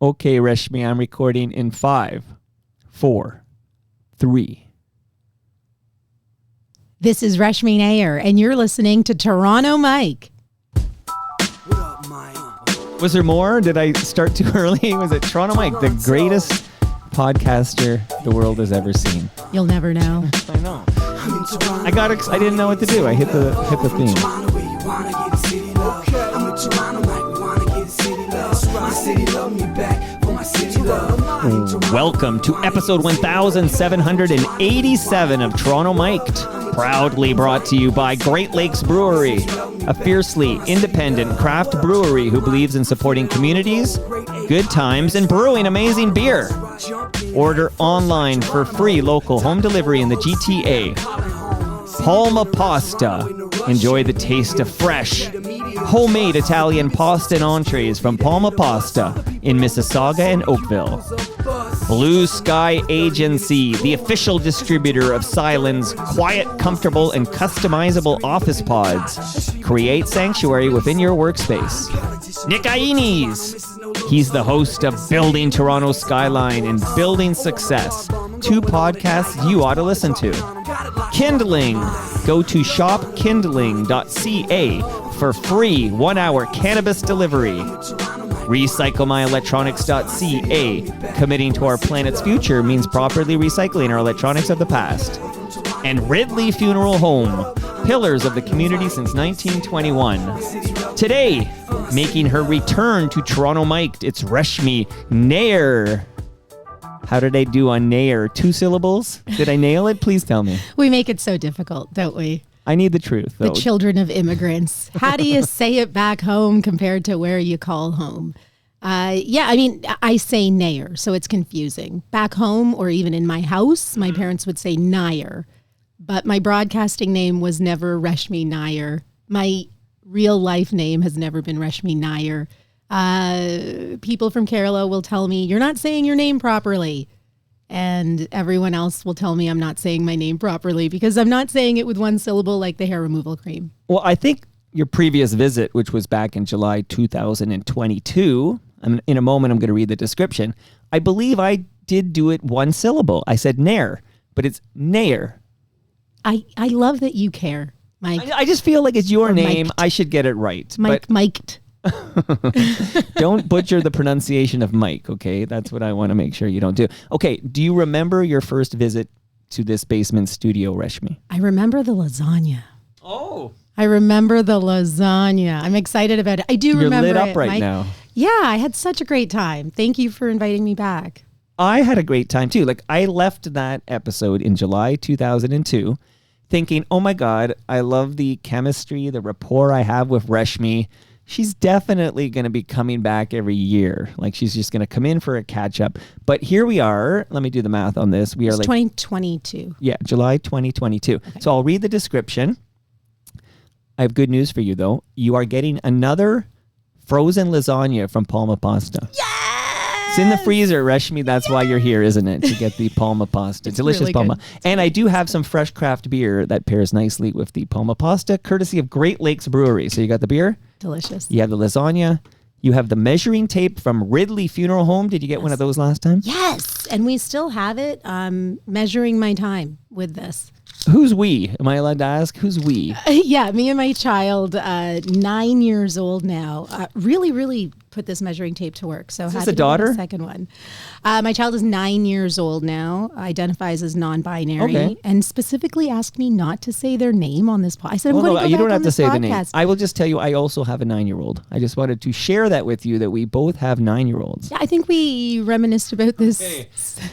Okay, Reshmi, I'm recording in 5, 4, 3. This is Reshmi Nair, and you're listening to Toronto Mike. Was there more? Did I start too early? Was it Toronto Mike, the greatest podcaster the world has ever seen? You'll never know. I know. I didn't know what to do. I hit the theme. Welcome to episode 1787 of Toronto Mic'd, proudly brought to you by Great Lakes Brewery, a fiercely independent craft brewery who believes in supporting communities, good times, and brewing amazing beer. Order online for free local home delivery in the GTA. Palma Pasta. Enjoy the taste of fresh, homemade Italian pasta and entrees from Palma Pasta in Mississauga and Oakville. Blue Sky Agency, the official distributor of Silen's quiet, comfortable, and customizable office pods. Create sanctuary within your workspace. Nick Aines. He's the host of Building Toronto Skyline and Building Success, 2 podcasts you ought to listen to. Kindling. Go to shopkindling.ca for free 1-hour cannabis delivery. RecycleMyElectronics.ca. Committing to our planet's future means properly recycling our electronics of the past. And Ridley Funeral Home, pillars of the community since 1921. Today, making her return to Toronto Mic'd, it's Reshmi Nair. How did I do on Nair? 2 syllables? Did I nail it? Please tell me. We make it so difficult, don't we? I need the truth, though. The children of immigrants. How do you say it back home compared to where you call home? I say Nair, so it's confusing. Back home, or even in my house, my parents would say Nair. But my broadcasting name was never Reshmi Nair. My real life name has never been Reshmi Nair. People from Kerala will tell me, you're not saying your name properly. And everyone else will tell me I'm not saying my name properly because I'm not saying it with 1 syllable like the hair removal cream. Well, I think your previous visit, which was back in July 2022, in a moment I'm going to read the description. I believe I did do it 1 syllable. I said Nair, but it's Nair. I love that you care, Mike. I just feel like it's your name. Mic'd. I should get it right. Mic'd. Don't butcher the pronunciation of Mike, okay? That's what I want to make sure you don't do. Okay, do you remember your first visit to this basement studio, Reshmi? I remember the lasagna. Oh. I remember the lasagna. I'm excited about it. I do remember it. You're lit up right Mike. now. Yeah, I had such a great time. Thank you for inviting me back. I had a great time too. Like, I left that episode in July 2002 thinking, oh my God, I love the chemistry, the rapport I have with Reshmi. She's definitely going to be coming back every year. Like, she's just going to come in for a catch up. But here we are. Let me do the math on this. It's 2022. Yeah, July 2022. Okay. So I'll read the description. I have good news for you, though. You are getting another frozen lasagna from Palma Pasta. Yes! It's in the freezer, Reshmi. That's why you're here, isn't it? To get the Palma Pasta. Delicious really Palma. Good. And I do have some fresh craft beer that pairs nicely with the Palma Pasta, courtesy of Great Lakes Brewery. So you got the beer? Delicious. You have the lasagna. You have the measuring tape from Ridley Funeral Home. Did you get one of those last time? Yes. And we still have it. Measuring my time with this. Who's we? Am I allowed to ask? Who's we? Yeah, me and my child, 9 years old now, really put this measuring tape to work. So is had this to a daughter? The second one. My child is 9 years old now, identifies as non-binary, and specifically asked me not to say their name on this podcast. I said, I'm going to go you back don't have on to this say podcast. the name. I will just tell you, I also have a 9-year-old. I just wanted to share that with you, that we both have 9-year-olds. Yeah, I think we reminisced about this. Okay.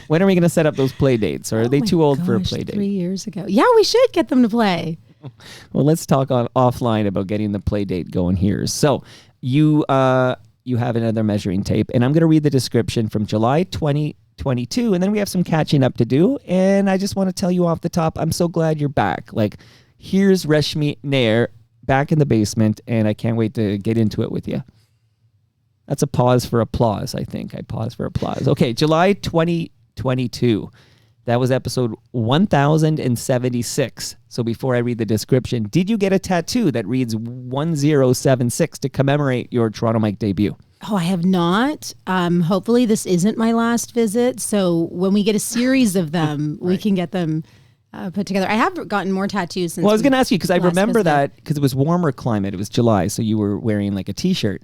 When are we going to set up those play dates? Or are they too old for a play date? 3 years ago. Yeah, we should get them to play. Well, let's talk offline about getting the play date going here. So you have another measuring tape, and I'm going to read the description from July 2022, and then we have some catching up to do. And I just want to tell you off the top, I'm so glad you're back. Like, here's Reshmi Nair back in the basement, and I can't wait to get into it with you. That's a pause for applause, I think. I pause for applause. Okay, July 2022. That was episode 1076. So before I read the description, did you get a tattoo that reads 1076 to commemorate your Toronto Mike debut? Oh, I have not. Hopefully this isn't my last visit. So when we get a series of them, we can get them put together. I have gotten more tattoos since. Well, I was going to ask you because I remember visit. that because it was warmer climate. It was July, so you were wearing like a t-shirt,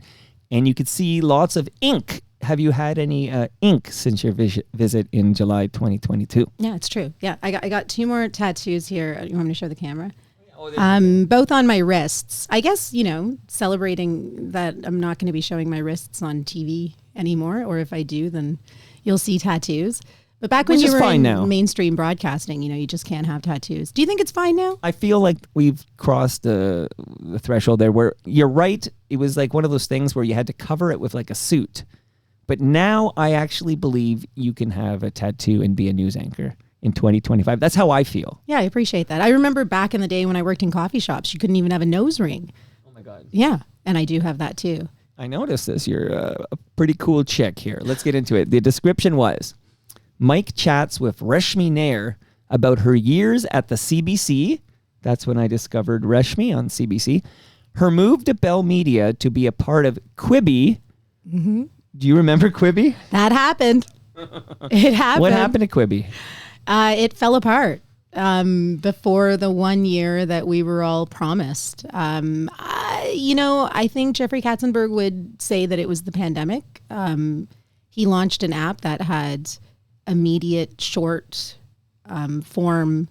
and you could see lots of ink. Have you had any ink since your visit in July 2022? Yeah, it's true. Yeah, I got 2 more tattoos here. You want me to show the camera? Oh, Both on my wrists. I guess, celebrating that I'm not going to be showing my wrists on TV anymore, or if I do, then you'll see tattoos. But back when Which you is were fine in now. mainstream broadcasting, you just can't have tattoos. Do you think it's fine now? I feel like we've crossed the threshold there where you're right. It was like one of those things where you had to cover it with like a suit. But now I actually believe you can have a tattoo and be a news anchor in 2025. That's how I feel. Yeah, I appreciate that. I remember back in the day when I worked in coffee shops, you couldn't even have a nose ring. Oh my God. Yeah, and I do have that too. I noticed this. You're a pretty cool chick here. Let's get into it. The description was, Mike chats with Reshmi Nair about her years at the CBC. That's when I discovered Reshmi on CBC. Her move to Bell Media to be a part of Quibi. Mm-hmm. Do you remember Quibi? That happened. It happened. What happened to Quibi? It fell apart before the 1 year that we were all promised. I think Jeffrey Katzenberg would say that it was the pandemic. He launched an app that had immediate short form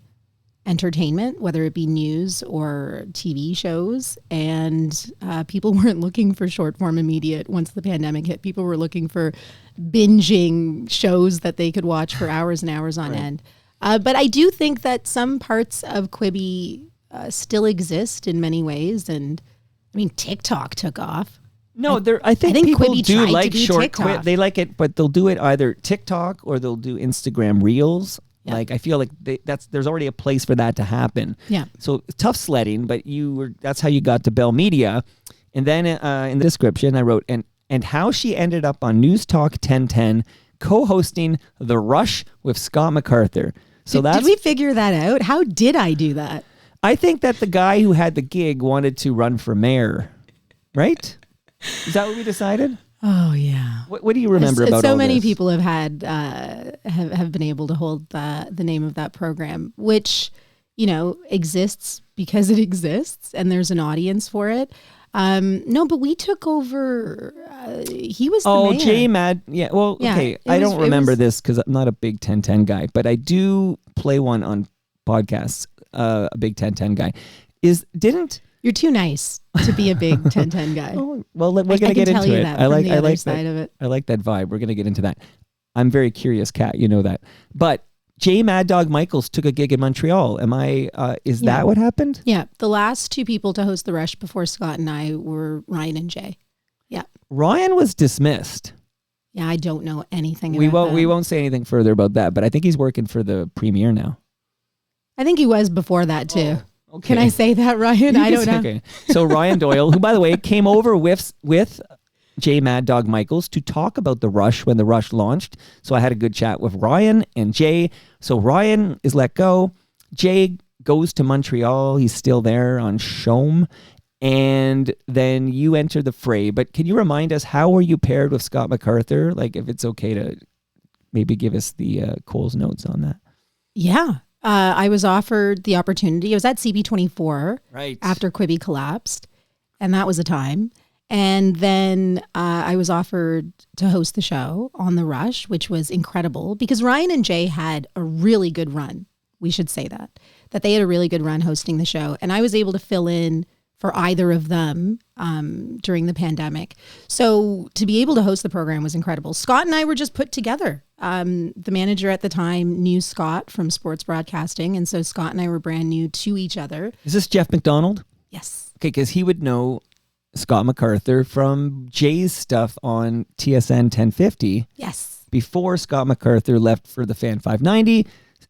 entertainment, whether it be news or TV shows. And people weren't looking for short form immediate once the pandemic hit. People were looking for binging shows that they could watch for hours and hours on end. But I do think that some parts of Quibi still exist in many ways. And I mean, TikTok took off. No, I think people Quibi do tried to like be short TikTok. clip. They like it, but they'll do it either TikTok or they'll do Instagram Reels. Yeah. Like I feel like there's already a place for that to happen. Yeah. So tough sledding, but that's how you got to Bell Media. And then in the description I wrote and how she ended up on News Talk 1010 co-hosting The Rush with Scott MacArthur. So Did we figure that out? How did I do that? I think that the guy who had the gig wanted to run for mayor, right? Is that what we decided? Oh yeah. What do you remember about so all many this? people have had have been able to hold the name of that program, which exists because it exists and there's an audience for it. No, but we took over. He was the mayor. Jay Mad. Yeah. Well, Yeah, okay. it I was- don't it remember was- this because I'm not a big 1010 guy, but I do play one on podcasts. A big 1010 guy You're too nice to be a big 1010 guy. Oh, well, we're I gonna can get tell into you it. that I from like the I other like side that. of it. I like that vibe. We're gonna get into that. I'm very curious, Kat. You know that. But Jay Mad Dog Michaels took a gig in Montreal. Is that what happened? Yeah, the last 2 people to host the Rush before Scott and I were Ryan and Jay. Yeah, Ryan was dismissed. yeah, I don't know anything. We about that. won't say anything further about that. But I think he's working for the premiere now. I think he was before that too. Okay. Can I say that, Ryan? I don't know. Okay. So Ryan Doyle, who by the way came over with Jay Mad Dog Michaels to talk about the Rush when the Rush launched. So I had a good chat with Ryan and Jay. So Ryan is let go. Jay goes to Montreal. He's still there on Shome. And then you enter the fray. But can you remind us, how were you paired with Scott MacArthur? Like, if it's okay to maybe give us the Cole's notes on that. Yeah. I was offered the opportunity. I was at CB24 Right. after Quibi collapsed, and that was a time. And then I was offered to host the show on The Rush, which was incredible because Ryan and Jay had a really good run. We should say that they had a really good run hosting the show. And I was able to fill in for either of them during the pandemic. So to be able to host the program was incredible. Scott and I were just put together. The manager at the time knew Scott from sports broadcasting. And so Scott and I were brand new to each other. Is this Jeff McDonald? Yes. Okay, because he would know Scott MacArthur from Jay's stuff on TSN 1050 Yes. before Scott MacArthur left for the Fan 590.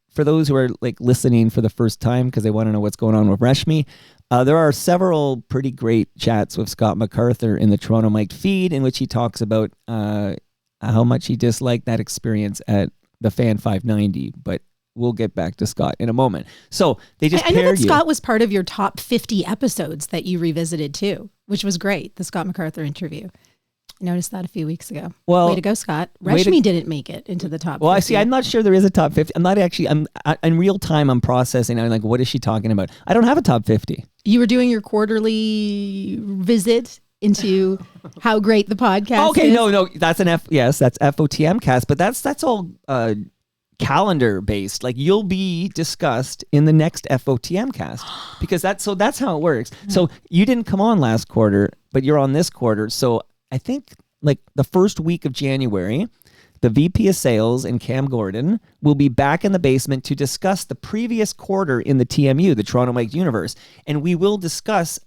For those who are like listening for the first time because they want to know what's going on with Reshmi, there are several pretty great chats with Scott MacArthur in the Toronto Mike feed in which he talks about how much he disliked that experience at the Fan 590. But we'll get back to Scott in a moment. So they just I know that paired you. Scott was part of your top 50 episodes that you revisited too, which was great. The Scott MacArthur interview. I noticed that a few weeks ago. Well, way to go, Scott. Reshmi didn't make it into the top 50. Well, I see. I'm not sure there is a top 50. I'm not actually. I'm in real time. I'm processing. I'm like, what is she talking about? I don't have a top 50. You were doing your quarterly visit into how great the podcast okay, is. no, that's an F. Yes, that's FOTM cast, but that's all calendar based. Like you'll be discussed in the next FOTM cast because that's how it works. So you didn't come on last quarter, but you're on this quarter. So I think like the first week of January, the VP of Sales and Cam Gordon will be back in the basement to discuss the previous quarter in the TMU, the Toronto Mike Universe, and we will discuss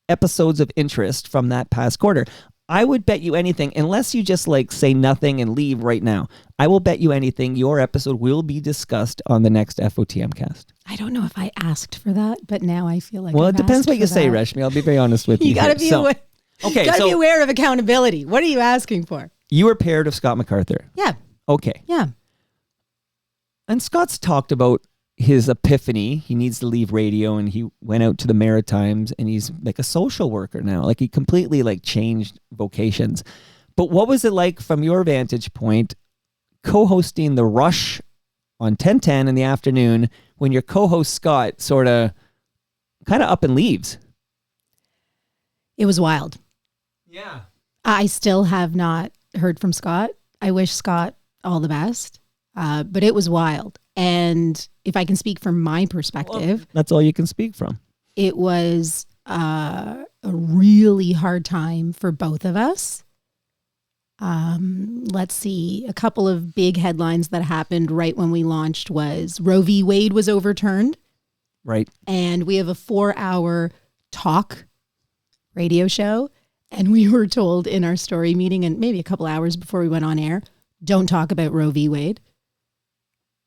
episodes of interest from that past quarter. I would bet you anything, unless you just like say nothing and leave right now, I will bet you anything your episode will be discussed on the next FOTM cast. I don't know if I asked for that, but now I feel like well, I've it depends asked what you for say, that. Reshmi. I'll be very honest with you. You gotta be aware. Okay, you gotta be aware of accountability. What are you asking for? You were paired of Scott MacArthur. Yeah. Okay. Yeah. And Scott's talked about his epiphany. He needs to leave radio, and he went out to the Maritimes, and he's like a social worker now. Like he completely like changed vocations. But what was it like from your vantage point co-hosting The Rush on 1010 in the afternoon when your co-host Scott sort of kind of up and leaves? It was wild. Yeah. I still have not heard from Scott. I wish Scott all the best. But it was wild. And if I can speak from my perspective, well, that's all you can speak from. It was a really hard time for both of us. Let's see. A couple of big headlines that happened right when we launched was Roe v. Wade was overturned. Right. And we have a 4-hour talk radio show. And we were told in our story meeting, and maybe a couple hours before we went on air, don't talk about Roe v. Wade.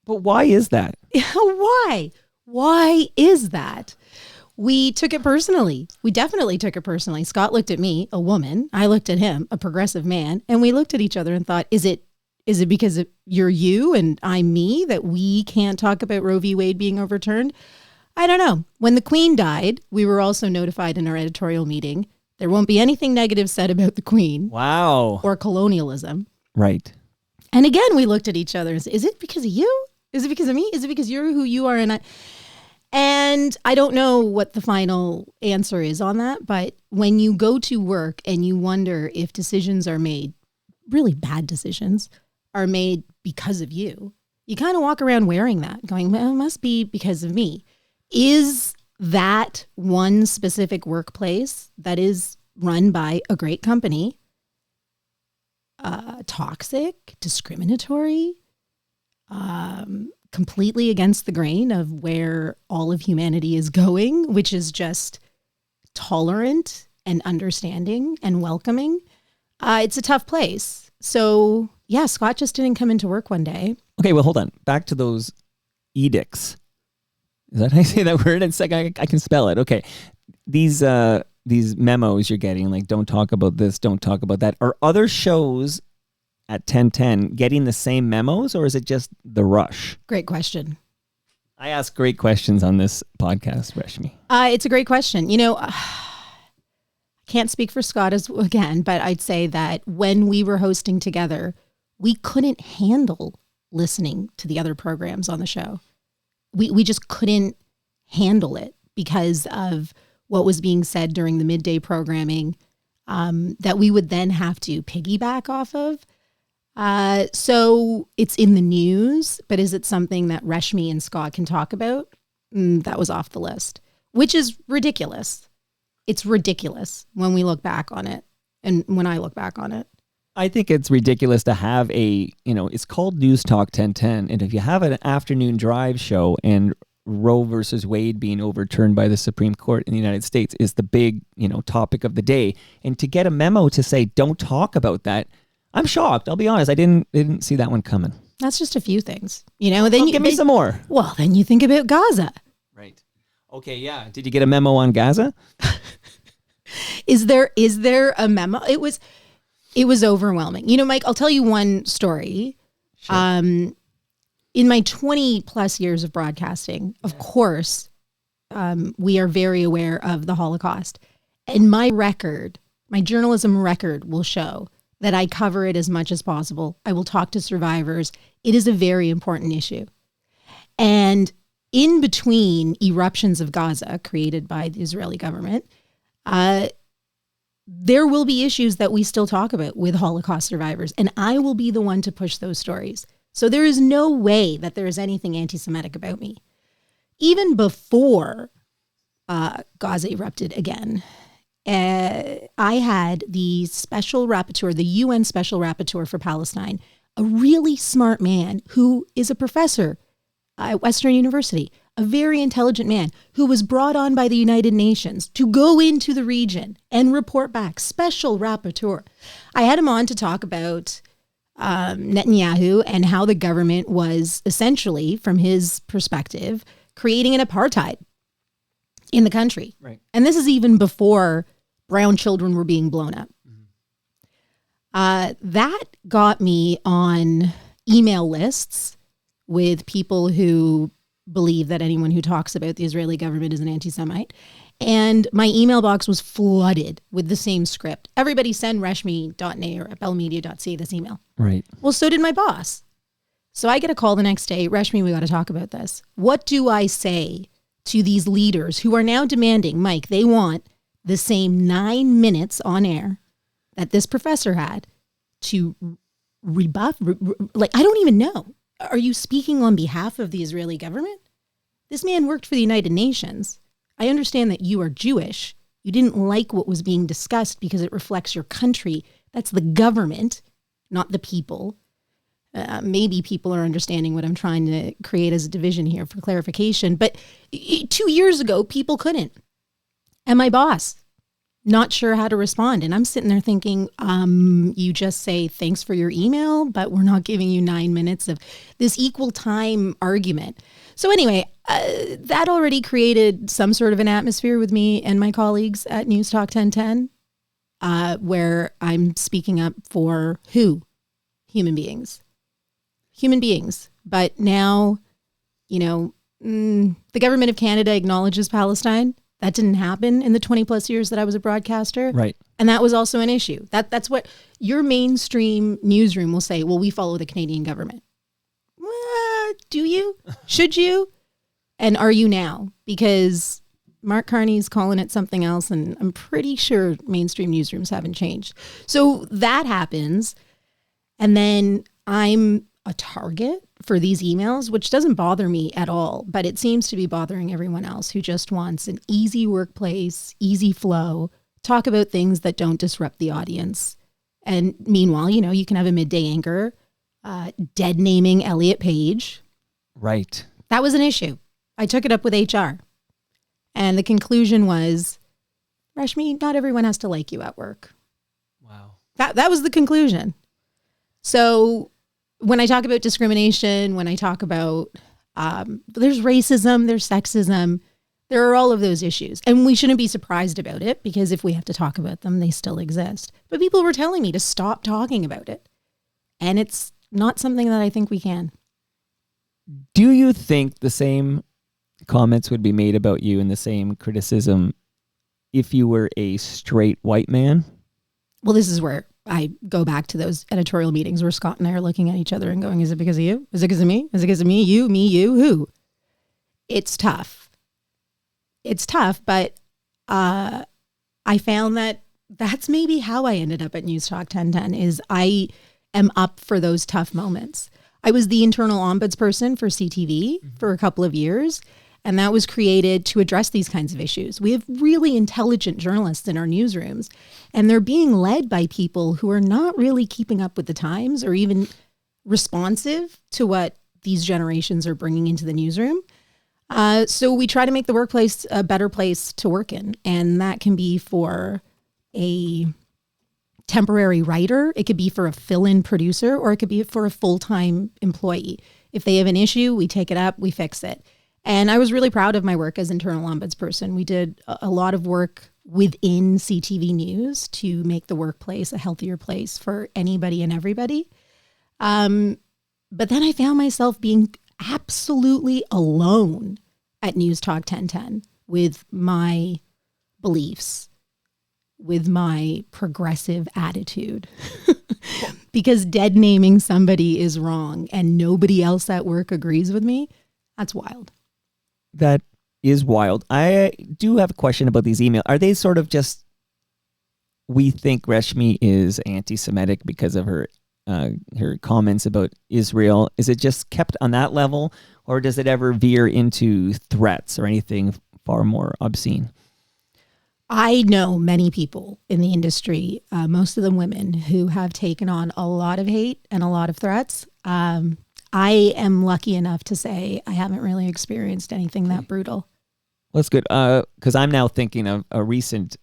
But why is that? Why? Why is that? We took it personally. We definitely took it personally. Scott looked at me, a woman. I looked at him, a progressive man. And we looked at each other and thought, is it because you're you and I'm me that we can't talk about Roe v. Wade being overturned? I don't know. When the Queen died, we were also notified in our editorial meeting there won't be anything negative said about the Queen. Wow. Or colonialism. Right. And again, we looked at each other and said, is it because of you? Is it because of me? Is it because you're who you are? And I don't know what the final answer is on that, but when you go to work and you wonder if decisions are made, really bad decisions, are made because of you, you kind of walk around wearing that, going, well, it must be because of me. Is that one specific workplace that is run by a great company toxic, discriminatory, completely against the grain of where all of humanity is going, which is just tolerant and understanding and welcoming? It's a tough place. So yeah, Scott just didn't come into work one day. Okay, well, hold on. Back to those edicts. Is that how I say that word? It's like I can spell it. Okay. These memos you're getting, like don't talk about this, don't talk about that. Are other shows at 1010 getting the same memos, or is it just The Rush? Great question. I ask great questions on this podcast, Reshmi. It's a great question. You know, can't speak for Scott again, but I'd say that when we were hosting together, we couldn't handle listening to the other programs on the show. We just couldn't handle it because of what was being said during the midday programming that we would then have to piggyback off of. So it's in the news, but is it something that Reshmi and Scott can talk about? That was off the list, which is ridiculous. It's ridiculous when we look back on it and when I look back on it. I think it's ridiculous to have it's called News Talk 1010. And if you have an afternoon drive show and Roe versus Wade being overturned by the Supreme Court in the United States is the big, topic of the day. And to get a memo to say, don't talk about that, I'm shocked. I'll be honest. I didn't see that one coming. That's just a few things, Then give me some more. Well, then you think about Gaza. Right. Okay. Yeah. Did you get a memo on Gaza? Is there a memo? It was overwhelming. Mike, I'll tell you one story. Sure. In my 20 plus years of broadcasting, of course, we are very aware of the Holocaust. And my record My journalism record will show that I cover it as much as possible. I will talk to survivors. It is a very important issue. And in between eruptions of Gaza created by the Israeli government, there will be issues that we still talk about with Holocaust survivors, and I will be the one to push those stories. So there is no way that there is anything anti-Semitic about me. Even before Gaza erupted again, I had the special rapporteur, the UN special rapporteur for Palestine, a really smart man who is a professor at Western University, a very intelligent man who was brought on by the United Nations to go into the region and report back. Special rapporteur. I had him on to talk about Netanyahu and how the government was essentially, from his perspective, creating an apartheid in the country. Right. And this is even before brown children were being blown up. That got me on email lists with people who believe that anyone who talks about the Israeli government is an anti-Semite. And my email box was flooded with the same script. Everybody send reshmi.nair@bellmedia.ca this email. Right. Well, so did my boss. So I get a call the next day, Reshmi, we got to talk about this. What do I say to these leaders who are now demanding, Mike, they want the same 9 minutes on air that this professor had to rebuff? I don't even know. Are you speaking on behalf of the Israeli government? This man worked for the United Nations. I understand that you are Jewish. You didn't like what was being discussed because it reflects your country. That's the government, not the people. Maybe people are understanding what I'm trying to create as a division here for clarification. But 2 years ago, people couldn't. And my boss, not sure how to respond. And I'm sitting there thinking, you just say, thanks for your email, but we're not giving you 9 minutes of this equal time argument. So anyway, that already created some sort of an atmosphere with me and my colleagues at News Talk 1010, where I'm speaking up for who? Human beings. Human beings. But now, the government of Canada acknowledges Palestine. That didn't happen in the 20 plus years that I was a broadcaster. Right. And that was also an issue. That's what your mainstream newsroom will say. Well, we follow the Canadian government. Do you? Should you? And are you now? Because Mark Carney's calling it something else, and I'm pretty sure mainstream newsrooms haven't changed. So that happens. And then I'm a target for these emails, which doesn't bother me at all, but it seems to be bothering everyone else who just wants an easy workplace, easy flow, talk about things that don't disrupt the audience. And meanwhile, you can have a midday anchor, dead naming Elliot Page. Right. That was an issue. I took it up with HR. And the conclusion was, Reshmi, not everyone has to like you at work. Wow. That was the conclusion. So when I talk about discrimination, when I talk about there's racism, there's sexism, there are all of those issues. And we shouldn't be surprised about it, because if we have to talk about them, they still exist. But people were telling me to stop talking about it. And it's not something that I think we can. Do you think the same comments would be made about you and the same criticism if you were a straight white man? Well, this is where I go back to those editorial meetings where Scott and I are looking at each other and going, is it because of you? Is it because of me? Is it because of me, you, who? It's tough. It's tough, but I found that that's maybe how I ended up at News Talk 1010 is I am up for those tough moments. I was the internal ombudsperson for CTV for a couple of years, and that was created to address these kinds of issues. We have really intelligent journalists in our newsrooms, and they're being led by people who are not really keeping up with the times or even responsive to what these generations are bringing into the newsroom. So we try to make the workplace a better place to work in, and that can be for a temporary writer, it could be for a fill-in producer, or it could be for a full-time employee. If they have an issue, we take it up, we fix it. And I was really proud of my work as internal ombudsperson. We did a lot of work within CTV News to make the workplace a healthier place for anybody and everybody. But then I found myself being absolutely alone at News Talk 1010 with my beliefs. with my progressive attitude. Because dead naming somebody is wrong and nobody else at work agrees with me, that's wild. That is wild. I do have a question about these emails. Are they sort of just, we think Reshmi is anti-Semitic because of her comments about Israel? Is it just kept on that level, or does it ever veer into threats or anything far more obscene? I know many people in the industry, most of them women, who have taken on a lot of hate and a lot of threats. I am lucky enough to say I haven't really experienced anything that brutal. Well, that's good, because I'm now thinking of a recent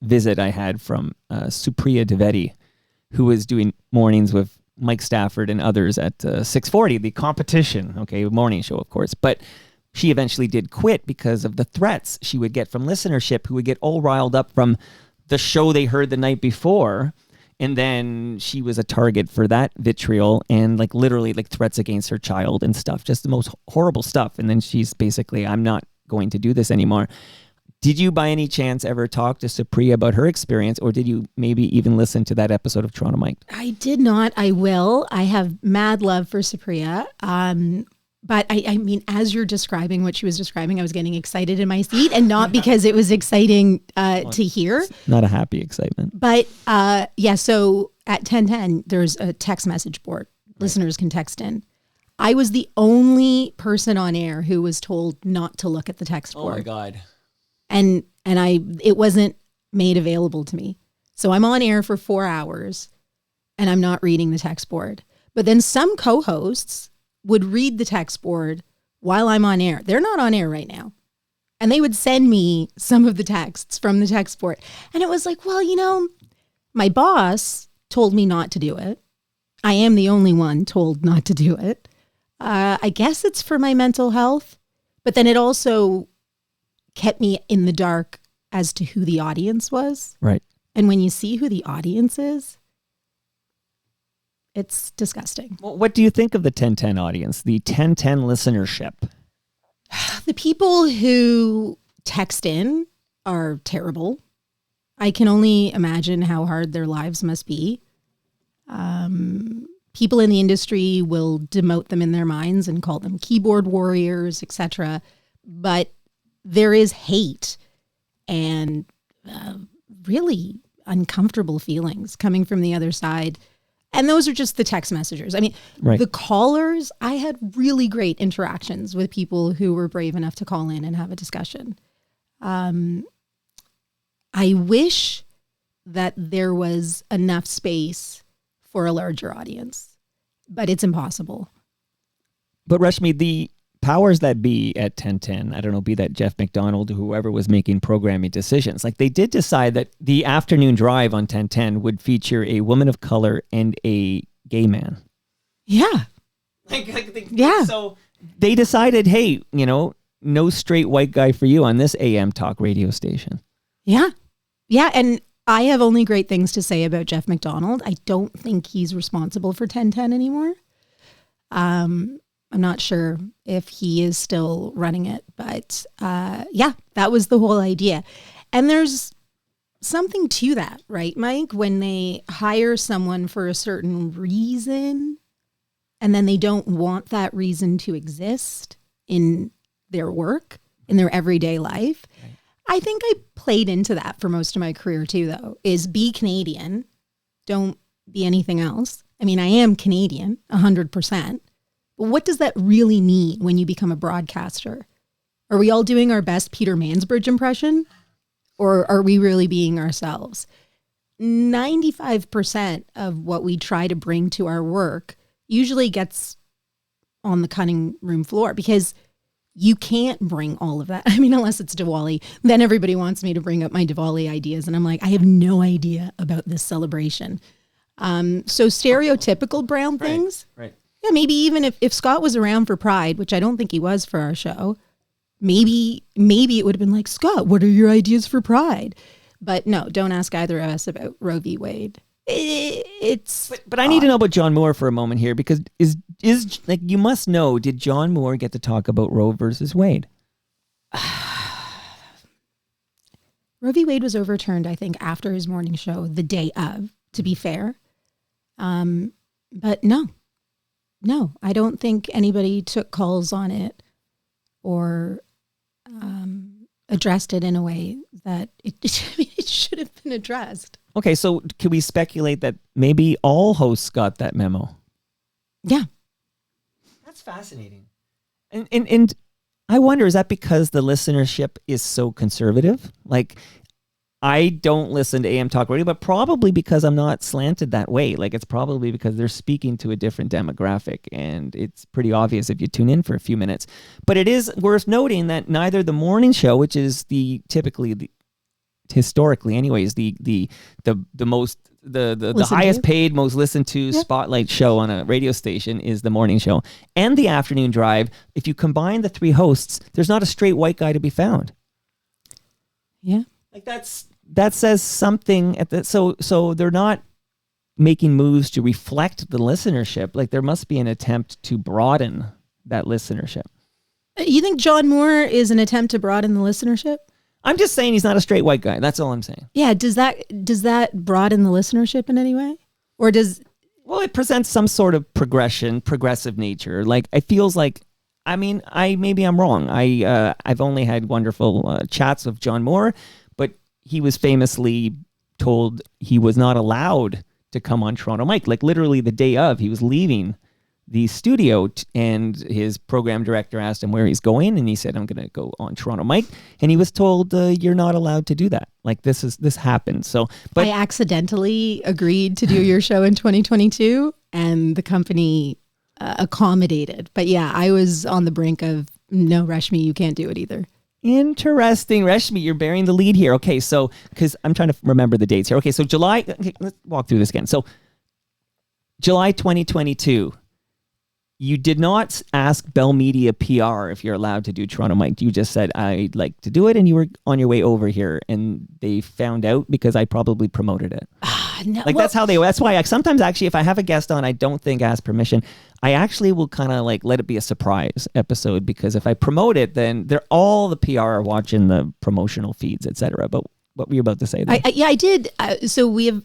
visit I had from Supriya Dwivedi, who was doing mornings with Mike Stafford and others at 640, the competition, morning show, of course. But she eventually did quit because of the threats she would get from listenership who would get all riled up from the show they heard the night before. And then she was a target for that vitriol and literally threats against her child and stuff, just the most horrible stuff. And then she's basically, I'm not going to do this anymore. Did you by any chance ever talk to Supriya about her experience, or did you maybe even listen to that episode of Toronto Mike? I did not. I will. I have mad love for Supriya. But I mean, as you're describing what she was describing, I was getting excited in my seat, and not because it was exciting to hear. Not a happy excitement. But so at 1010, there's a text message board. Right. Listeners can text in. I was the only person on air who was told not to look at the text board. Oh my God. And it wasn't made available to me. So I'm on air for 4 hours and I'm not reading the text board. But then some co-hosts would read the text board while I'm on air. They're not on air right now. And they would send me some of the texts from the text board. And it was like, well, my boss told me not to do it. I am the only one told not to do it. I guess it's for my mental health. But then it also kept me in the dark as to who the audience was. Right. And when you see who the audience is, it's disgusting. Well, what do you think of the 1010 audience, the 1010 listenership? The people who text in are terrible. I can only imagine how hard their lives must be. People in the industry will demote them in their minds and call them keyboard warriors, etc. But there is hate and really uncomfortable feelings coming from the other side. And those are just the text messengers. I mean, right. The callers, I had really great interactions with people who were brave enough to call in and have a discussion. I wish that there was enough space for a larger audience, but it's impossible. But Reshmi, the powers that be at 1010, I don't know, be that Jeff McDonald or whoever was making programming decisions, they did decide that the afternoon drive on 1010 would feature a woman of color and a gay man. Yeah. Yeah. So they decided, hey, no straight white guy for you on this AM talk radio station. Yeah. Yeah. And I have only great things to say about Jeff McDonald. I don't think he's responsible for 1010 anymore. I'm not sure if he is still running it, but that was the whole idea. And there's something to that, right, Mike? When they hire someone for a certain reason and then they don't want that reason to exist in their work, in their everyday life. Right. I think I played into that for most of my career too, though, is be Canadian, don't be anything else. I mean, I am Canadian, 100%. What does that really mean when you become a broadcaster? Are we all doing our best Peter Mansbridge impression? Or are we really being ourselves? 95% of what we try to bring to our work usually gets on the cutting room floor because you can't bring all of that. I mean, unless it's Diwali. Then everybody wants me to bring up my Diwali ideas. And I'm like, I have no idea about this celebration. So stereotypical brown things. Right. Yeah, maybe even if Scott was around for Pride, which I don't think he was for our show, maybe it would have been like, Scott, what are your ideas for Pride? But no, don't ask either of us about Roe v. Wade. But I need to know about John Moore for a moment here, because is you must know, did John Moore get to talk about Roe versus Wade? Roe v. Wade was overturned, I think, after his morning show, the day of, to be fair. But no, I don't think anybody took calls on it or addressed it in a way that it should have been addressed. Okay, so can we speculate that maybe all hosts got that memo? Yeah. That's fascinating. And I wonder, is that because the listenership is so conservative? Like, I don't listen to AM talk radio, but probably because I'm not slanted that way. Like, it's probably because they're speaking to a different demographic, and it's pretty obvious if you tune in for a few minutes. But it is worth noting that neither the morning show, which is historically anyways, the highest paid, most listened to spotlight show on a radio station is the morning show, and the afternoon drive. If you combine the three hosts, there's not a straight white guy to be found. Yeah. Like that says something so they're not making moves to reflect the listenership. Like, there must be an attempt to broaden that listenership. You think John Moore is an attempt to broaden the listenership? I'm just saying he's not a straight white guy. That's all I'm saying. Yeah, does that broaden the listenership in any way? Or well, it presents some sort of progressive nature. Like, it feels like, I mean, maybe I'm wrong. I've only had wonderful chats with John Moore, but he was famously told he was not allowed to come on Toronto Mike. Like, literally the day of, he was leaving the studio and his program director asked him where he's going, and he said, I'm going to go on Toronto Mike. And he was told, you're not allowed to do that. Like, this happened. So, but I accidentally agreed to do your show in 2022, and the company accommodated. But yeah, I was on the brink of, no, Reshmi, you can't do it either. Interesting. Reshmi, you're bearing the lead here. Okay, so, because I'm trying to remember the dates here. Okay, so July, let's walk through this again. So, July 2022, you did not ask Bell Media PR if you're allowed to do Toronto Mike. You just said, I'd like to do it, and you were on your way over here, and they found out because I probably promoted it. No, like, that's why sometimes actually, if I have a guest on, I don't think ask permission. I actually will kind of like let it be a surprise episode, because if I promote it, then all the PR are watching the promotional feeds, etc. But what were you about to say there? I did. So we have,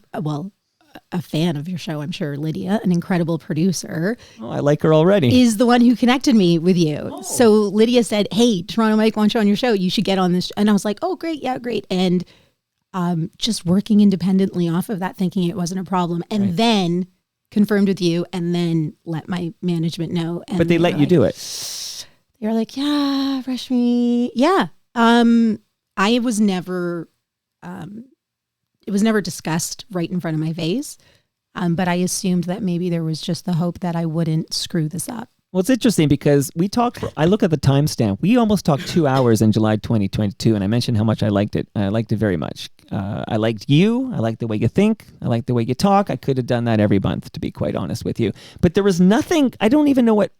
a fan of your show, I'm sure, Lydia, an incredible producer. Oh, I like her already. Is the one who connected me with you. Oh. So Lydia said, hey, Toronto Mike wants you on your show. You should get on this. And I was like, oh, great. Yeah, great. And just working independently off of that, thinking it wasn't a problem. And then confirmed with you, and then let my management know. And but they let you do it. They were like, yeah, Reshmi. Yeah. I was never... it was never discussed right in front of my face, but I assumed that maybe there was just the hope that I wouldn't screw this up. Well, it's interesting because I look at the timestamp. We almost talked 2 hours in July 2022, and I mentioned how much I liked it. I liked it very much. I liked you. I liked the way you think. I liked the way you talk. I could have done that every month, to be quite honest with you. But there was nothing, I don't even know what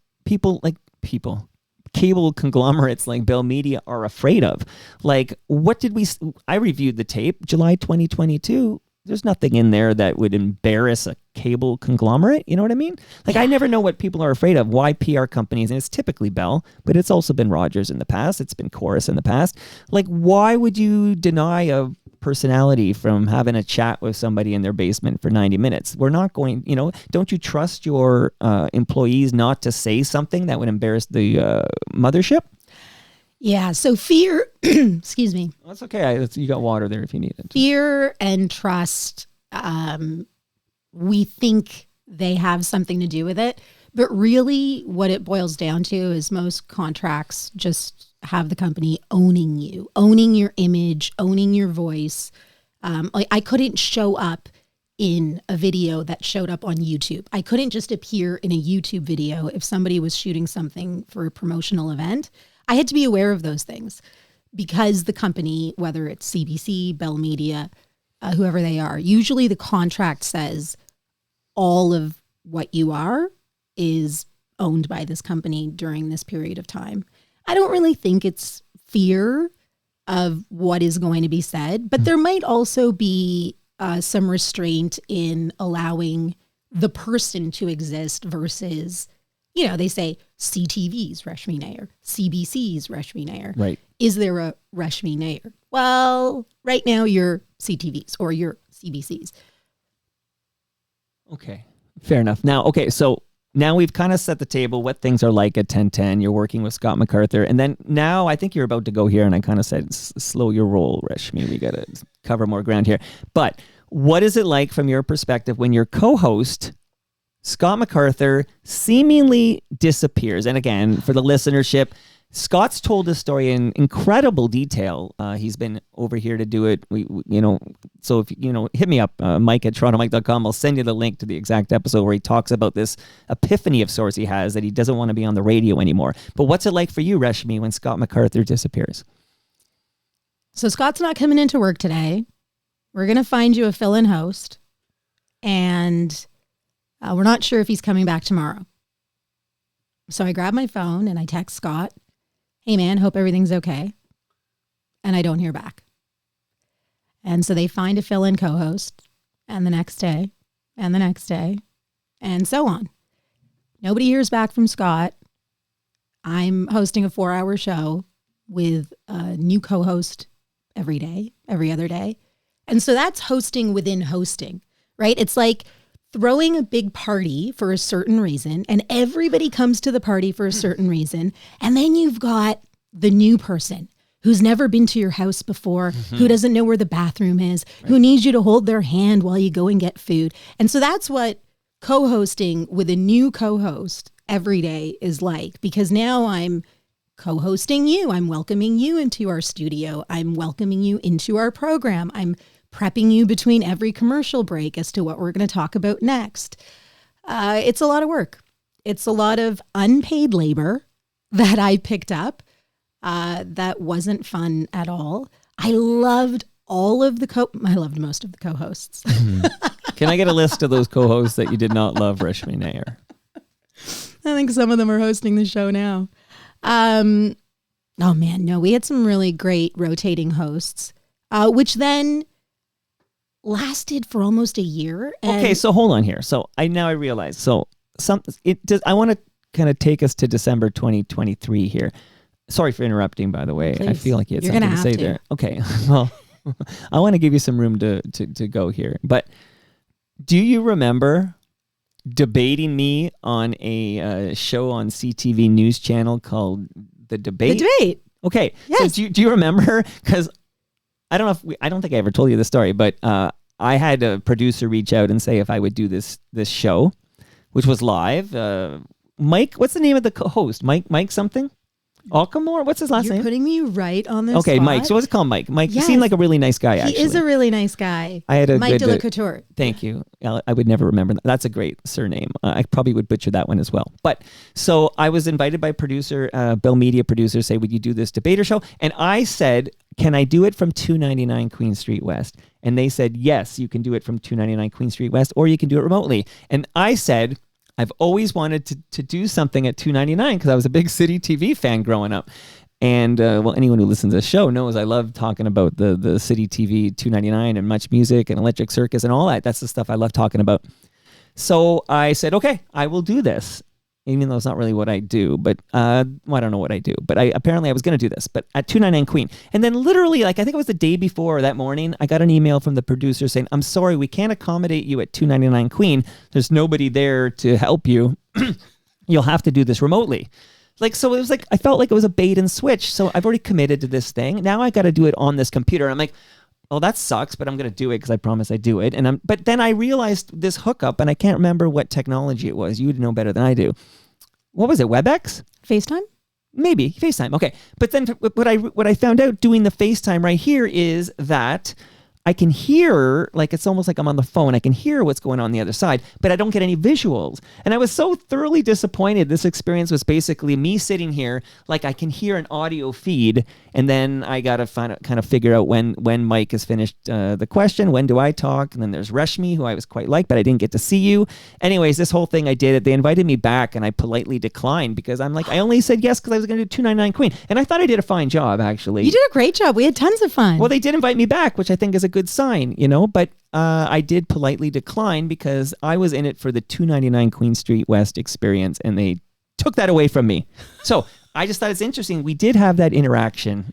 cable conglomerates like Bell Media are afraid of. Like, I reviewed the tape, July 2022. There's nothing in there that would embarrass a cable conglomerate. You know what I mean? Like, I never know what people are afraid of. Why PR companies, and it's typically Bell, but it's also been Rogers in the past. It's been Chorus in the past. Like, why would you deny a personality from having a chat with somebody in their basement for 90 minutes? We're not going, don't you trust your employees not to say something that would embarrass the mothership? Yeah, so fear, excuse me. That's okay. You got water there if you need it. Fear and trust, we think they have something to do with it. But really what it boils down to is most contracts just have the company owning you, owning your image, owning your voice. Like, I couldn't show up in a video that showed up on YouTube. I couldn't just appear in a YouTube video if somebody was shooting something for a promotional event. I had to be aware of those things because the company, whether it's CBC, Bell Media, whoever they are, usually the contract says all of what you are is owned by this company during this period of time. I don't really think it's fear of what is going to be said, but there might also be some restraint in allowing the person to exist versus they say CTV's Reshmi Nair, CBC's Reshmi Nair. Right. Is there a Reshmi Nair? Well, right now you're CTV's or you're CBC's. Okay. Fair enough. Now, okay, so now we've kind of set the table, what things are like at 1010. You're working with Scott MacArthur. And then now I think you're about to go here, and I kind of said, slow your roll, Reshmi. We got to cover more ground here. But what is it like from your perspective when your co-host, Scott MacArthur, seemingly disappears? And again, for the listenership, Scott's told this story in incredible detail. He's been over here to do it. So if hit me up, Mike at TorontoMike.com. I'll send you the link to the exact episode where he talks about this epiphany of sorts he has that he doesn't want to be on the radio anymore. But what's it like for you, Reshmi, when Scott MacArthur disappears? So Scott's not coming into work today. We're going to find you a fill-in host, and we're not sure if he's coming back tomorrow. So I grab my phone and I text Scott, hey man, hope everything's okay. And I don't hear back. And so they find a fill-in co-host, and the next day, and the next day, and so on. Nobody hears back from Scott. I'm hosting a 4-hour show with a new co-host every day, every other day. And so that's hosting within hosting, right? It's like throwing a big party for a certain reason, and everybody comes to the party for a certain reason. And then you've got the new person who's never been to your house before, who doesn't know where the bathroom is, who needs you to hold their hand while you go and get food. And so that's what co-hosting with a new co-host every day is like, because now I'm co-hosting you. I'm welcoming you into our studio. I'm welcoming you into our program. I'm prepping you between every commercial break as to what we're going to talk about next. It's a lot of work. It's a lot of unpaid labor that I picked up. That wasn't fun at all. I loved I loved most of the co-hosts. Can I get a list of those co-hosts that you did not love, Reshmi Nair? I think some of them are hosting the show now. Oh man, no, we had some really great rotating hosts, which then lasted for almost a year. Okay, so hold on here. So I realize. So I want to kind of take us to December 2023 here. Sorry for interrupting, by the way. Please. I feel like you had something to say there. Okay, well, I want to give you some room to go here. But do you remember debating me on a show on CTV News Channel called The Debate? The Debate. Okay. Yes. So do you remember? Because I don't think I ever told you the story, but I had a producer reach out and say if I would do this show, which was live. Mike, what's the name of the host? Mike something? Alcamore? What's his last name? You're putting me right on this Okay, spot. Mike. So what's it called, Mike? Mike, Yes. he seemed like a really nice guy, actually. He is a really nice guy. I had a Mike good, de la Couture. Thank you. I would never remember that. That's a great surname. I probably would butcher that one as well. But so I was invited by producer, Bell Media producer, say, would you do this debater show? And I said, can I do it from 299 Queen Street West? And they said, yes, you can do it from 299 Queen Street West, or you can do it remotely. And I said, I've always wanted to do something at 299 because I was a big City TV fan growing up. And anyone who listens to the show knows I love talking about the City TV 299 and Much Music and Electric Circus and all that. That's the stuff I love talking about. So I said, okay, I will do this. Even though it's not really what I do, but I don't know what I do. But I was going to do this, but at 299 Queen. And then literally, I think it was the day before or that morning, I got an email from the producer saying, I'm sorry, we can't accommodate you at 299 Queen. There's nobody there to help you. You'll have to do this remotely. So it was I felt like it was a bait and switch. So I've already committed to this thing. Now I got to do it on this computer. I'm like, oh, that sucks, but I'm going to do it because I promise I do it. But then I realized this hookup, and I can't remember what technology it was. You would know better than I do. What was it, WebEx? FaceTime? Maybe, FaceTime, okay. But then what I found out doing the FaceTime right here is that I can hear, it's almost like I'm on the phone. I can hear what's going on the other side, but I don't get any visuals. And I was so thoroughly disappointed. This experience was basically me sitting here, I can hear an audio feed, and then I got to kind of figure out when Mike has finished the question, when do I talk? And then there's Reshmi, who I was quite like, but I didn't get to see you. Anyways, this whole thing I did it. They invited me back, and I politely declined because I'm I only said yes because I was going to do 299 Queen. And I thought I did a fine job, actually. You did a great job. We had tons of fun. Well, they did invite me back, which I think is a good sign, but I did politely decline because I was in it for the 299 Queen Street West experience, and they took that away from me. So I just thought it's interesting. We did have that interaction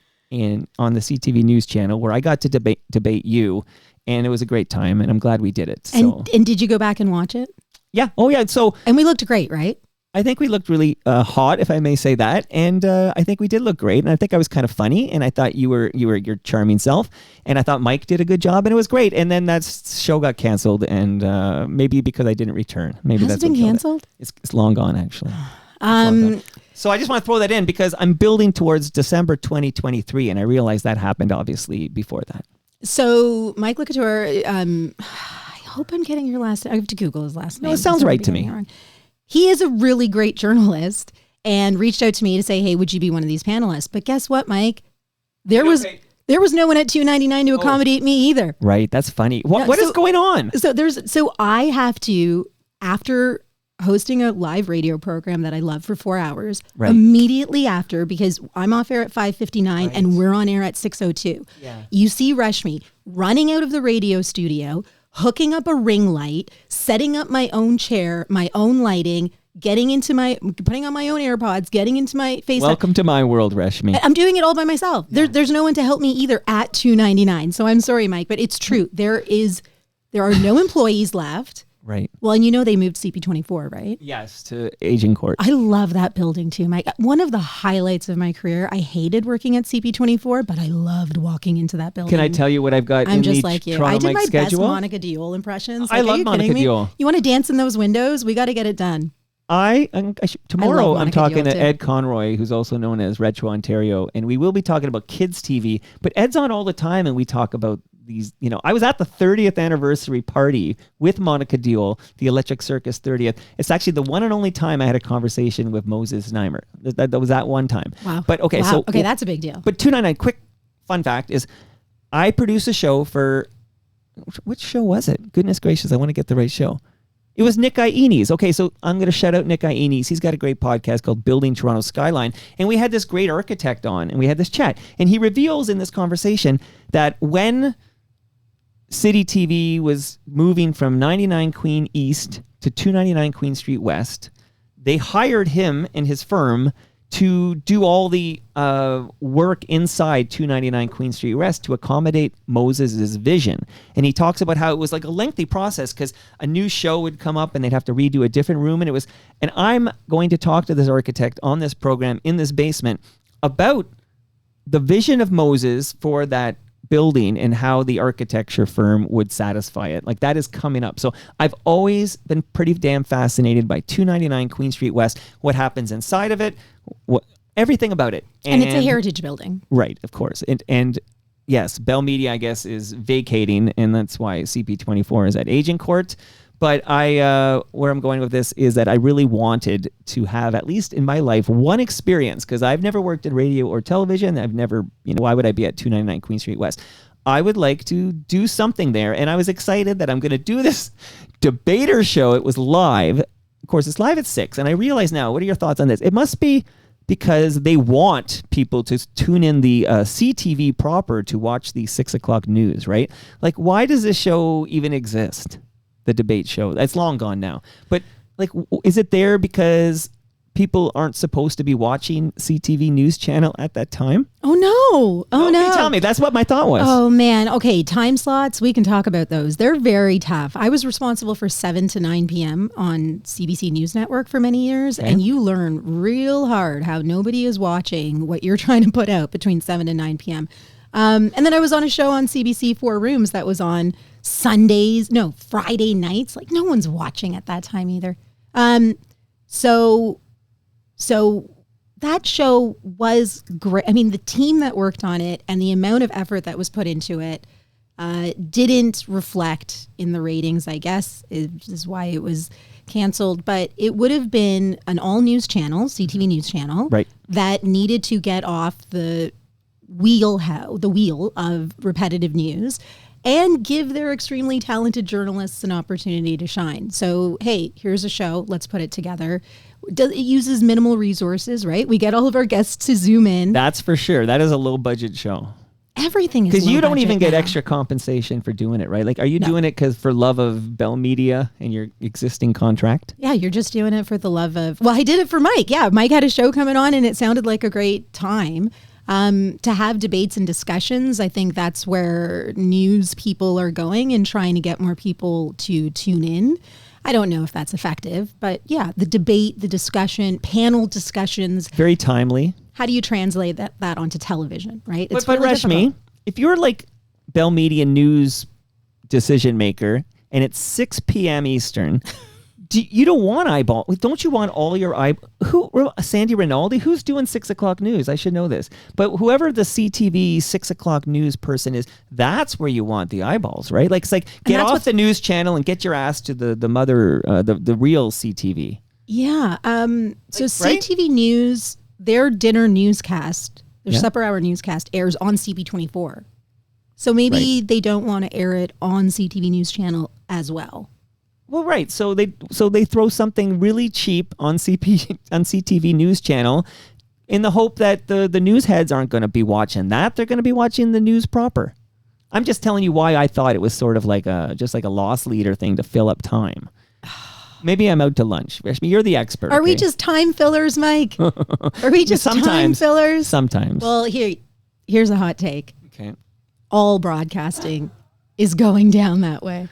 on the CTV News channel where I got to debate you, and it was a great time, and I'm glad we did it. So. And did you go back and watch it? Yeah. Oh, yeah. So and we looked great, right? I think we looked really hot, if I may say that, and I think we did look great. And I think I was kind of funny, and I thought you were your charming self, and I thought Mike did a good job, and it was great. And then that show got canceled, and maybe because I didn't return. Maybe Has that's it been canceled? It's long gone, actually. So I just want to throw that in because I'm building towards December 2023, and I realized that happened obviously before that. So Mike Lecouture, I hope I'm getting your last name. I have to Google his last name. No, it sounds right to me. He is a really great journalist and reached out to me to say, hey, would you be one of these panelists? But guess what, Mike? There was no one at $2.99 to accommodate me either. Right. That's funny. What is going on? So I have to, after hosting a live radio program that I love for 4 hours, immediately after, because I'm off air at 5:59 and we're on air at 6:02. Yeah. You see Reshmi running out of the radio studio, hooking up a ring light, setting up my own chair, my own lighting, putting on my own AirPods, getting into my face. Welcome to my world, Reshmi. I'm doing it all by myself. Yeah. There's no one to help me either at $2.99. So I'm sorry, Mike, but it's true. There are no employees left. Right. Well, and they moved CP24, right? Yes, to Aging Court. I love that building too, Mike. One of the highlights of my career, I hated working at CP24, but I loved walking into that building. Can I tell you what I've got I'm in just the like you. Toronto I did Mike my schedule? best Monica Diol impressions. I love Monica Diol. You want to dance in those windows? We got to get it done. Tomorrow I'm talking to Ed Conroy, who's also known as Retro Ontario, and we will be talking about kids TV, but Ed's on all the time, and we talk about these, I was at the 30th anniversary party with Monica Diol, the Electric Circus 30th. It's actually the one and only time I had a conversation with Moses Znaimer. That was that one time. Wow. But okay, wow. Okay, that's a big deal. But 299, quick fun fact is I produce a show for, which show was it? Goodness gracious, I want to get the right show. It was Nick Iones. Okay, so I'm going to shout out Nick Iones. He's got a great podcast called Building Toronto Skyline. And we had this great architect on, and we had this chat. And he reveals in this conversation that when City TV was moving from 99 Queen East to 299 Queen Street West, they hired him and his firm to do all the work inside 299 Queen Street West to accommodate Moses' vision. And he talks about how it was like a lengthy process because a new show would come up and they'd have to redo a different room. And I'm going to talk to this architect on this program in this basement about the vision of Moses for that building and how the architecture firm would satisfy it. Like that is coming up. So I've always been pretty damn fascinated by 299 Queen Street West, what happens inside of it, everything about it. And it's a heritage building. Right, of course. And yes, Bell Media, I guess, is vacating, and that's why CP24 is at Aging Court. But where I'm going with this is that I really wanted to have, at least in my life, one experience, because I've never worked in radio or television. I've never, why would I be at 299 Queen Street West? I would like to do something there. And I was excited that I'm going to do this debater show. It was live. Of course, it's live at 6. And I realize now, what are your thoughts on this? It must be because they want people to tune in the CTV proper to watch the 6 o'clock news, right? Like, why does this show even exist? The debate show. That's long gone now. But like, is it there because people aren't supposed to be watching CTV News Channel at that time? Oh, no. Oh, no. Tell me. That's what my thought was. Oh, man. Okay. Time slots. We can talk about those. They're very tough. I was responsible for 7 to 9 p.m. on CBC News Network for many years. Okay. And you learn real hard how nobody is watching what you're trying to put out between 7 and 9 p.m. And then I was on a show on CBC 4 Rooms that was on Friday nights. Like no one's watching at that time either. So that show was great. I mean, the team that worked on it and the amount of effort that was put into it didn't reflect in the ratings, I guess, is why it was canceled. But it would have been an all news channel, CTV News Channel, right, that needed to get off the wheel of repetitive news and give their extremely talented journalists an opportunity to shine. So, hey, here's a show. Let's put it together. It uses minimal resources, right? We get all of our guests to Zoom in. That's for sure. That is a low budget show. Everything is because you low don't even budget get now. extra compensation for doing it, right? Like, are you No. doing it because for love of Bell Media and your existing contract? Yeah, you're just doing it for the love of. Well, I did it for Mike. Yeah, Mike had a show coming on, and it sounded like a great time to have debates and discussions. I think that's where news people are going and trying to get more people to tune in. I don't know if that's effective, but yeah, the debate, the discussion, panel discussions. Very timely. How do you translate that onto television, right? But really Reshmi, difficult. if you're like Bell Media news decision maker and it's 6 p.m. Eastern, you don't want eyeball. Don't you want all your Sandy Rinaldi? Who's doing 6 o'clock news? I should know this. But whoever the CTV 6 o'clock news person is, that's where you want the eyeballs, right? Like, it's like, get off the news channel and get your ass to the mother, the real CTV. Yeah. So right? CTV News, their dinner newscast, their supper hour newscast airs on CP24. So maybe they don't want to air it on CTV News channel as well. Well, right. So they throw something really cheap on CTV News channel in the hope that the news heads aren't going to be watching that. They're going to be watching the news proper. I'm just telling you why I thought it was sort of like just like a loss leader thing to fill up time. Maybe I'm out to lunch. Reshmi, you're the expert. Are we just time fillers, Mike? Are we just time fillers? Sometimes. Well, here's a hot take. Okay. All broadcasting is going down that way.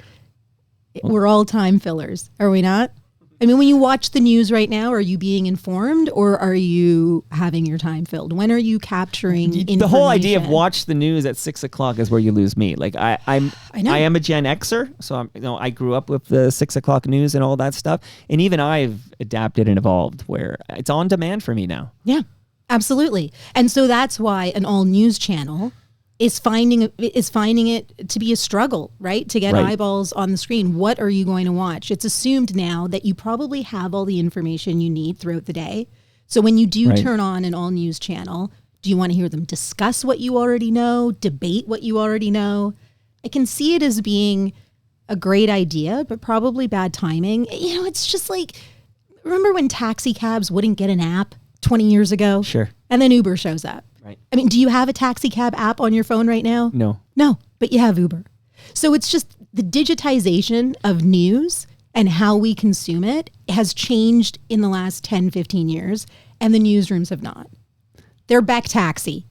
We're all time fillers, are we not? I mean, when you watch the news right now, are you being informed or are you having your time filled? When are you capturing information? The whole idea of watch the news at 6 o'clock is where you lose me. Like I am a Gen Xer, so I grew up with the 6 o'clock news and all that stuff, and even I've adapted and evolved where it's on demand for me now. Yeah, absolutely. And so that's why an all news channel is finding it to be a struggle, right? To get eyeballs on the screen. What are you going to watch? It's assumed now that you probably have all the information you need throughout the day. So when you do turn on an all news channel, do you want to hear them discuss what you already know, debate what you already know? I can see it as being a great idea, but probably bad timing. You know, it's just like, remember when taxi cabs wouldn't get an app 20 years ago? Sure. And then Uber shows up. Right. I mean, do you have a taxi cab app on your phone right now? No, but you have Uber. So it's just the digitization of news and how we consume it has changed in the last 10, 15 years, and the newsrooms have not. They're back taxi.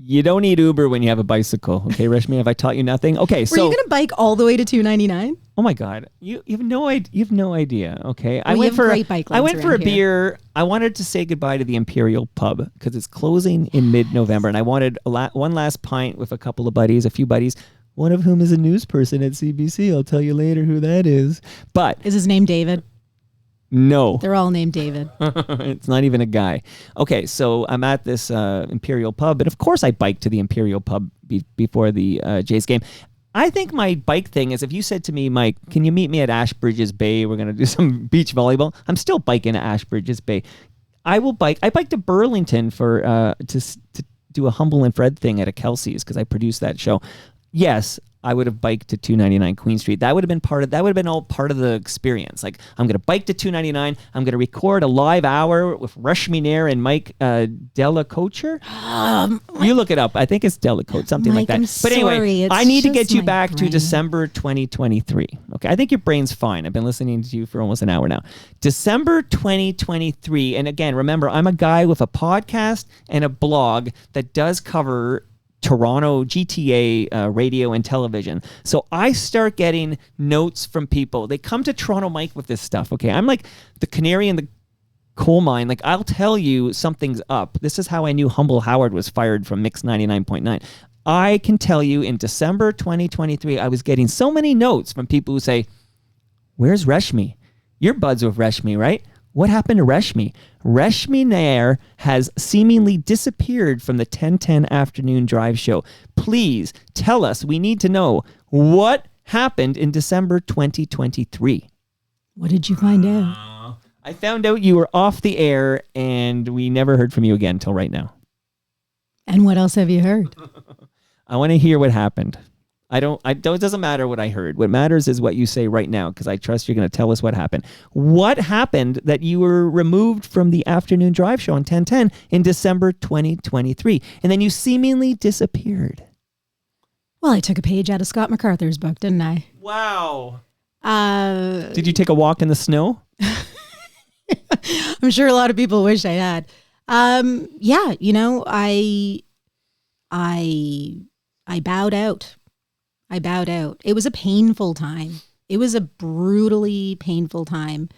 You don't need Uber when you have a bicycle. Okay, Reshmi, have I taught you nothing? Okay, Were you going to bike all the way to $2.99? Oh my God, you have no idea. You have no idea. Okay, I went for great bike lanes I went for a around beer. I wanted to say goodbye to the Imperial Pub because it's closing in mid-November, and I wanted one last pint with a few buddies. One of whom is a news person at CBC. I'll tell you later who that is. But is his name David? No. They're all named David. It's not even a guy. Okay, so I'm at this Imperial Pub, and of course I biked to the Imperial Pub before the Jays game. I think my bike thing is if you said to me, Mike, can you meet me at Ashbridges Bay? We're going to do some beach volleyball. I'm still biking to Ashbridges Bay. I will bike. I biked to Burlington for to do a Humble and Fred thing at a Kelsey's because I produced that show. Yes, I would have biked to 299 Queen Street. That would have been all part of the experience. Like, I'm going to bike to 299. I'm going to record a live hour with Reshmi Nair and Mike Delacote. You look it up. I think it's Delacote, something Mike, like that. I'm But anyway, sorry. I need to get you my back to brain. December 2023. Okay, I think your brain's fine. I've been listening to you for almost an hour now. December 2023. And again, remember, I'm a guy with a podcast and a blog that does cover Toronto GTA radio and television. So I start getting notes from people. They come to Toronto Mike with this stuff. Okay, I'm like the canary in the coal mine. Like, I'll tell you something's up. This is how I knew Humble Howard was fired from Mix 99.9. I can tell you in December 2023, I was getting so many notes from people who say, "Where's Reshmi? You're buds with Reshmi, right? What happened to Reshmi? Reshmi Nair has seemingly disappeared from the 10:10 afternoon drive show. Please tell us. We need to know what happened in December 2023. What did you find out? I found out you were off the air and we never heard from you again until right now. And what else have you heard? I want to hear what happened. It doesn't matter what I heard. What matters is what you say right now, because I trust you're going to tell us what happened. What happened that you were removed from the afternoon drive show on 1010 in December 2023, and then you seemingly disappeared? Well, I took a page out of Scott MacArthur's book, didn't I? Wow. Did you take a walk in the snow? I'm sure a lot of people wish I had. Yeah, I bowed out. It was a painful time. It was a brutally painful time.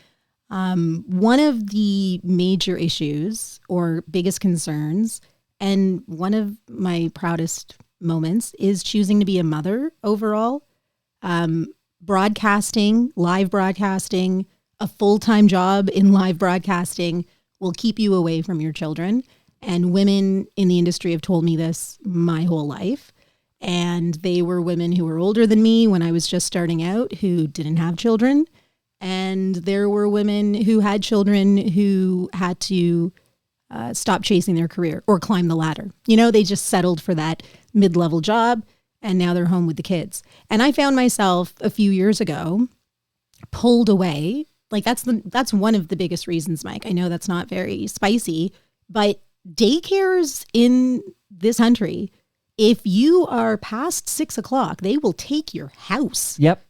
One of the major issues or biggest concerns, and one of my proudest moments, is choosing to be a mother overall. Broadcasting, live broadcasting, a full-time job in live broadcasting will keep you away from your children. And women in the industry have told me this my whole life. And they were women who were older than me when I was just starting out, who didn't have children. And there were women who had children who had to stop chasing their career or climb the ladder. They just settled for that mid-level job, and now they're home with the kids. And I found myself a few years ago pulled away. Like that's one of the biggest reasons, Mike. I know that's not very spicy, but daycares in this country, if you are past 6 o'clock, they will take your house. Yep.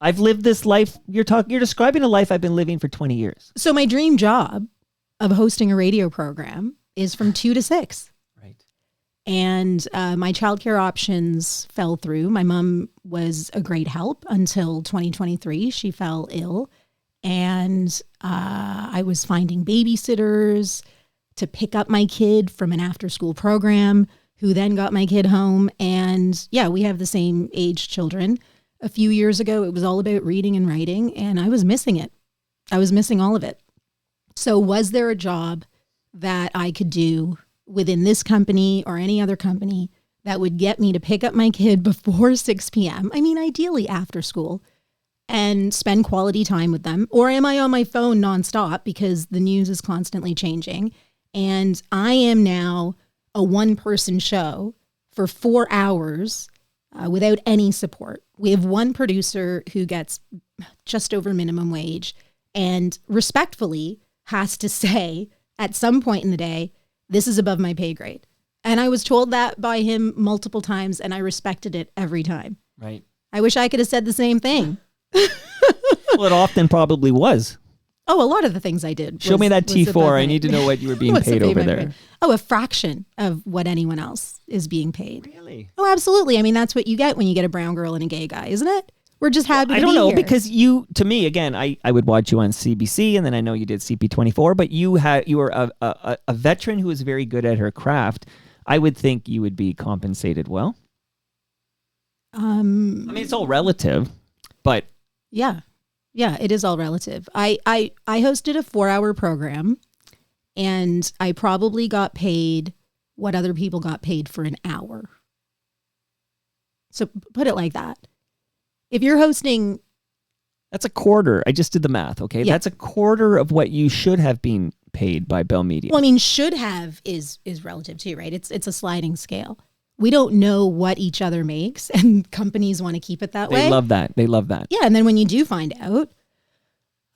I've lived this life. You're describing a life I've been living for 20 years. So my dream job of hosting a radio program is from 2 to 6. Right. And my childcare options fell through. My mom was a great help until 2023. She fell ill. And I was finding babysitters to pick up my kid from an after-school program, who then got my kid home. And yeah, we have the same age children. A few years ago, it was all about reading and writing, and I was missing it. I was missing all of it. So was there a job that I could do within this company or any other company that would get me to pick up my kid before 6 p.m.? I mean, ideally after school, and spend quality time with them? Or am I on my phone nonstop because the news is constantly changing? And I am now a one-person show for 4 hours without any support. We have one producer who gets just over minimum wage and respectfully has to say at some point in the day, this is above my pay grade. And I was told that by him multiple times, and I respected it every time. Right. I wish I could have said the same thing. Well, it often probably was. Oh, a lot of the things I did. Show me that T4. I need to know what you were being paid over there. Oh, a fraction of what anyone else is being paid. Really? Oh, absolutely. I mean, that's what you get when you get a brown girl and a gay guy, isn't it? We're just happy to be here. I don't know, because to me, again, I would watch you on CBC, and then I know you did CP24, but you were a veteran who was very good at her craft. I would think you would be compensated well. I mean, it's all relative, but... Yeah, it is all relative. I hosted a 4-hour program, and I probably got paid what other people got paid for an hour. So put it like that. If you're hosting... That's a quarter. I just did the math, okay? Yeah. That's a quarter of what you should have been paid by Bell Media. Well, I mean, should have is relative too, right? It's a sliding scale. We don't know what each other makes, and companies want to keep it that way. They love that. Yeah, and then when you do find out,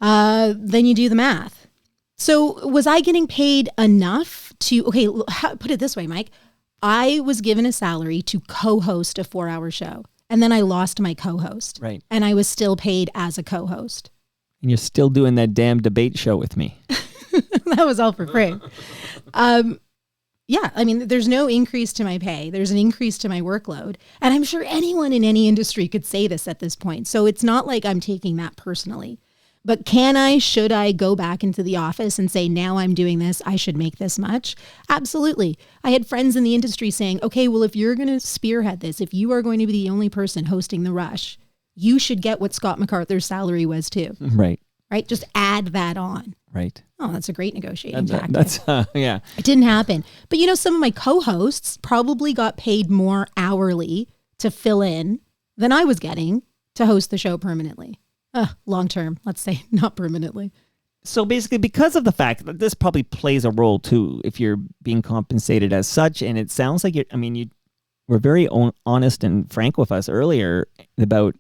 then you do the math. So was I getting paid enough to, okay, put it this way, Mike. I was given a salary to co-host a 4-hour show, and then I lost my co-host. Right. And I was still paid as a co-host. And you're still doing that damn debate show with me. That was all for free. Yeah, I mean, there's no increase to my pay. There's an increase to my workload. And I'm sure anyone in any industry could say this at this point. So it's not like I'm taking that personally. But should I go back into the office and say, now I'm doing this, I should make this much? Absolutely. I had friends in the industry saying, okay, well, if you're going to spearhead this, if you are going to be the only person hosting The Rush, you should get what Scott MacArthur's salary was too. Right. Right? Just add that on. Right. Oh, that's a great negotiating tactic. That's yeah. It didn't happen. But some of my co-hosts probably got paid more hourly to fill in than I was getting to host the show permanently. Long term, let's say, not permanently. So basically, because of the fact that this probably plays a role too, if you're being compensated as such, and it sounds like were very honest and frank with us earlier about,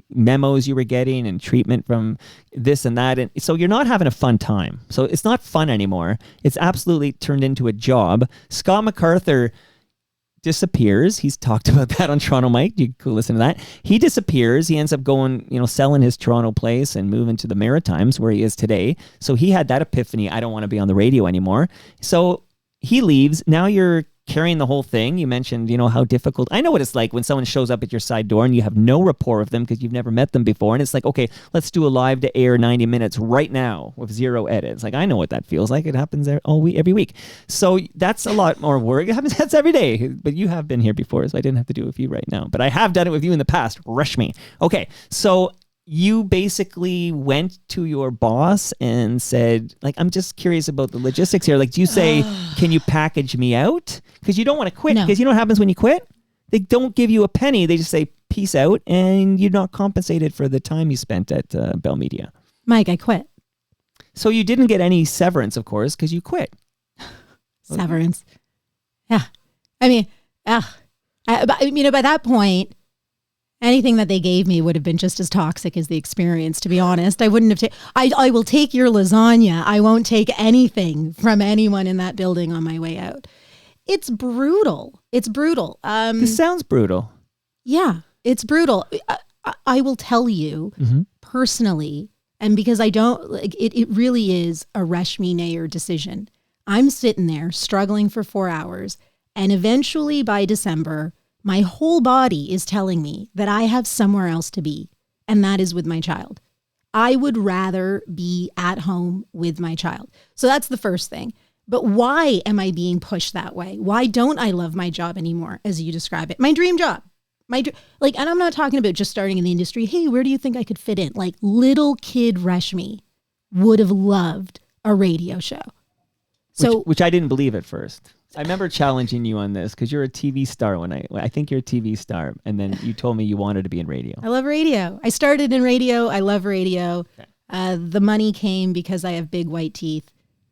memos you were getting and treatment from this and that. And so you're not having a fun time. So it's not fun anymore. It's absolutely turned into a job. Scott MacArthur disappears. He's talked about that on Toronto Mike. You could listen to that. He disappears. He ends up going, selling his Toronto place and moving to the Maritimes where he is today. So he had that epiphany. I don't want to be on the radio anymore. So he leaves. Now you're carrying the whole thing. You mentioned, how difficult. I know what it's like when someone shows up at your side door and you have no rapport with them because you've never met them before. And it's like, okay, let's do a live to air 90 minutes right now with 0 edits. Like, I know what that feels like. It happens there every week. So that's a lot more work. It happens that's every day. But you have been here before, so I didn't have to do it with you right now. But I have done it with you in the past. Reshmi. Okay, so you basically went to your boss and said, like, I'm just curious about the logistics here. Like, do you say, can you package me out? Because you don't want to quit. Because you know what happens when you quit? They don't give you a penny. They just say, peace out, and you're not compensated for the time you spent at Bell Media. Mike, I quit. So you didn't get any severance, of course, because you quit. Severance. Yeah. I mean, by that point, anything that they gave me would have been just as toxic as the experience, to be honest. I wouldn't have I will take your lasagna. I won't take anything from anyone in that building on my way out. It's brutal. It's brutal. This sounds brutal. Yeah, it's brutal. I will tell you personally, and because I don't, it really is a Reshmi Nair decision. I'm sitting there struggling for 4 hours, and eventually by December, my whole body is telling me that I have somewhere else to be, and that is with my child. I would rather be at home with my child. So that's the first thing. But why am I being pushed that way? Why don't I love my job anymore, as you describe it? My dream job. And I'm not talking about just starting in the industry. Hey, where do you think I could fit in? Like, little kid Reshmi would have loved a radio show. So, which I didn't believe at first. I remember challenging you on this because you're a TV star I think you're a TV star. And then you told me you wanted to be in radio. I love radio. I started in radio. I love radio. Okay. The money came because I have big white teeth.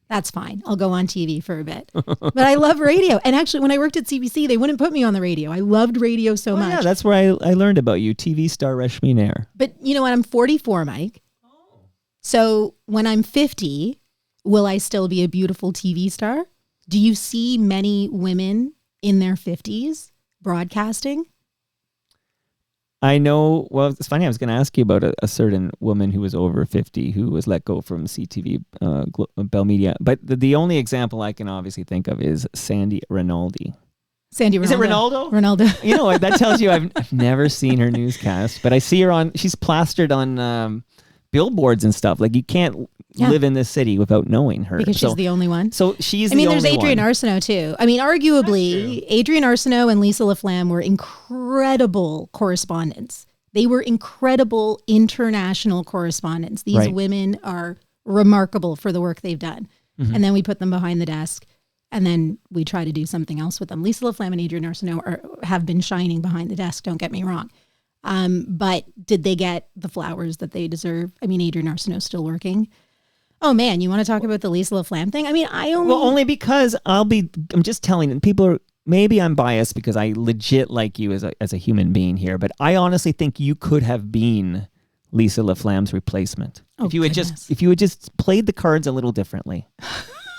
That's fine. I'll go on TV for a bit. But I love radio. And actually, when I worked at CBC, they wouldn't put me on the radio. I loved radio so much. Yeah, that's where I learned about you, TV star Reshmi Nair. But you know what? I'm 44, Mike. Oh. So when I'm 50, will I still be a beautiful TV star? Do you see many women in their 50s broadcasting? I know. Well, it's funny. I was going to ask you about a certain woman who was over 50 who was let go from CTV, Bell Media. But the only example I can obviously think of is Sandy Rinaldi. Sandy Ronaldo. Is it Ronaldo? Ronaldo. You know what? That tells you I've never seen her newscast, but I see her she's plastered on billboards and stuff. Like, you can't live in this city without knowing her. Because she's the only one. So she's the only one. There's Adrienne Arsenault too. I mean, arguably, Adrienne Arsenault and Lisa LaFlamme were incredible correspondents. They were incredible international correspondents. These women are remarkable for the work they've done. Mm-hmm. And then we put them behind the desk, and then we try to do something else with them. Lisa LaFlamme and Adrienne Arsenault have been shining behind the desk, don't get me wrong. But did they get the flowers that they deserve? I mean, Adrienne Arsenault's still working. Oh man, you want to talk about the Lisa LaFlamme thing? I mean, only because I'm just telling people maybe I'm biased because I legit like you as a human being here, but I honestly think you could have been Lisa LaFlamme's replacement. If you had just played the cards a little differently.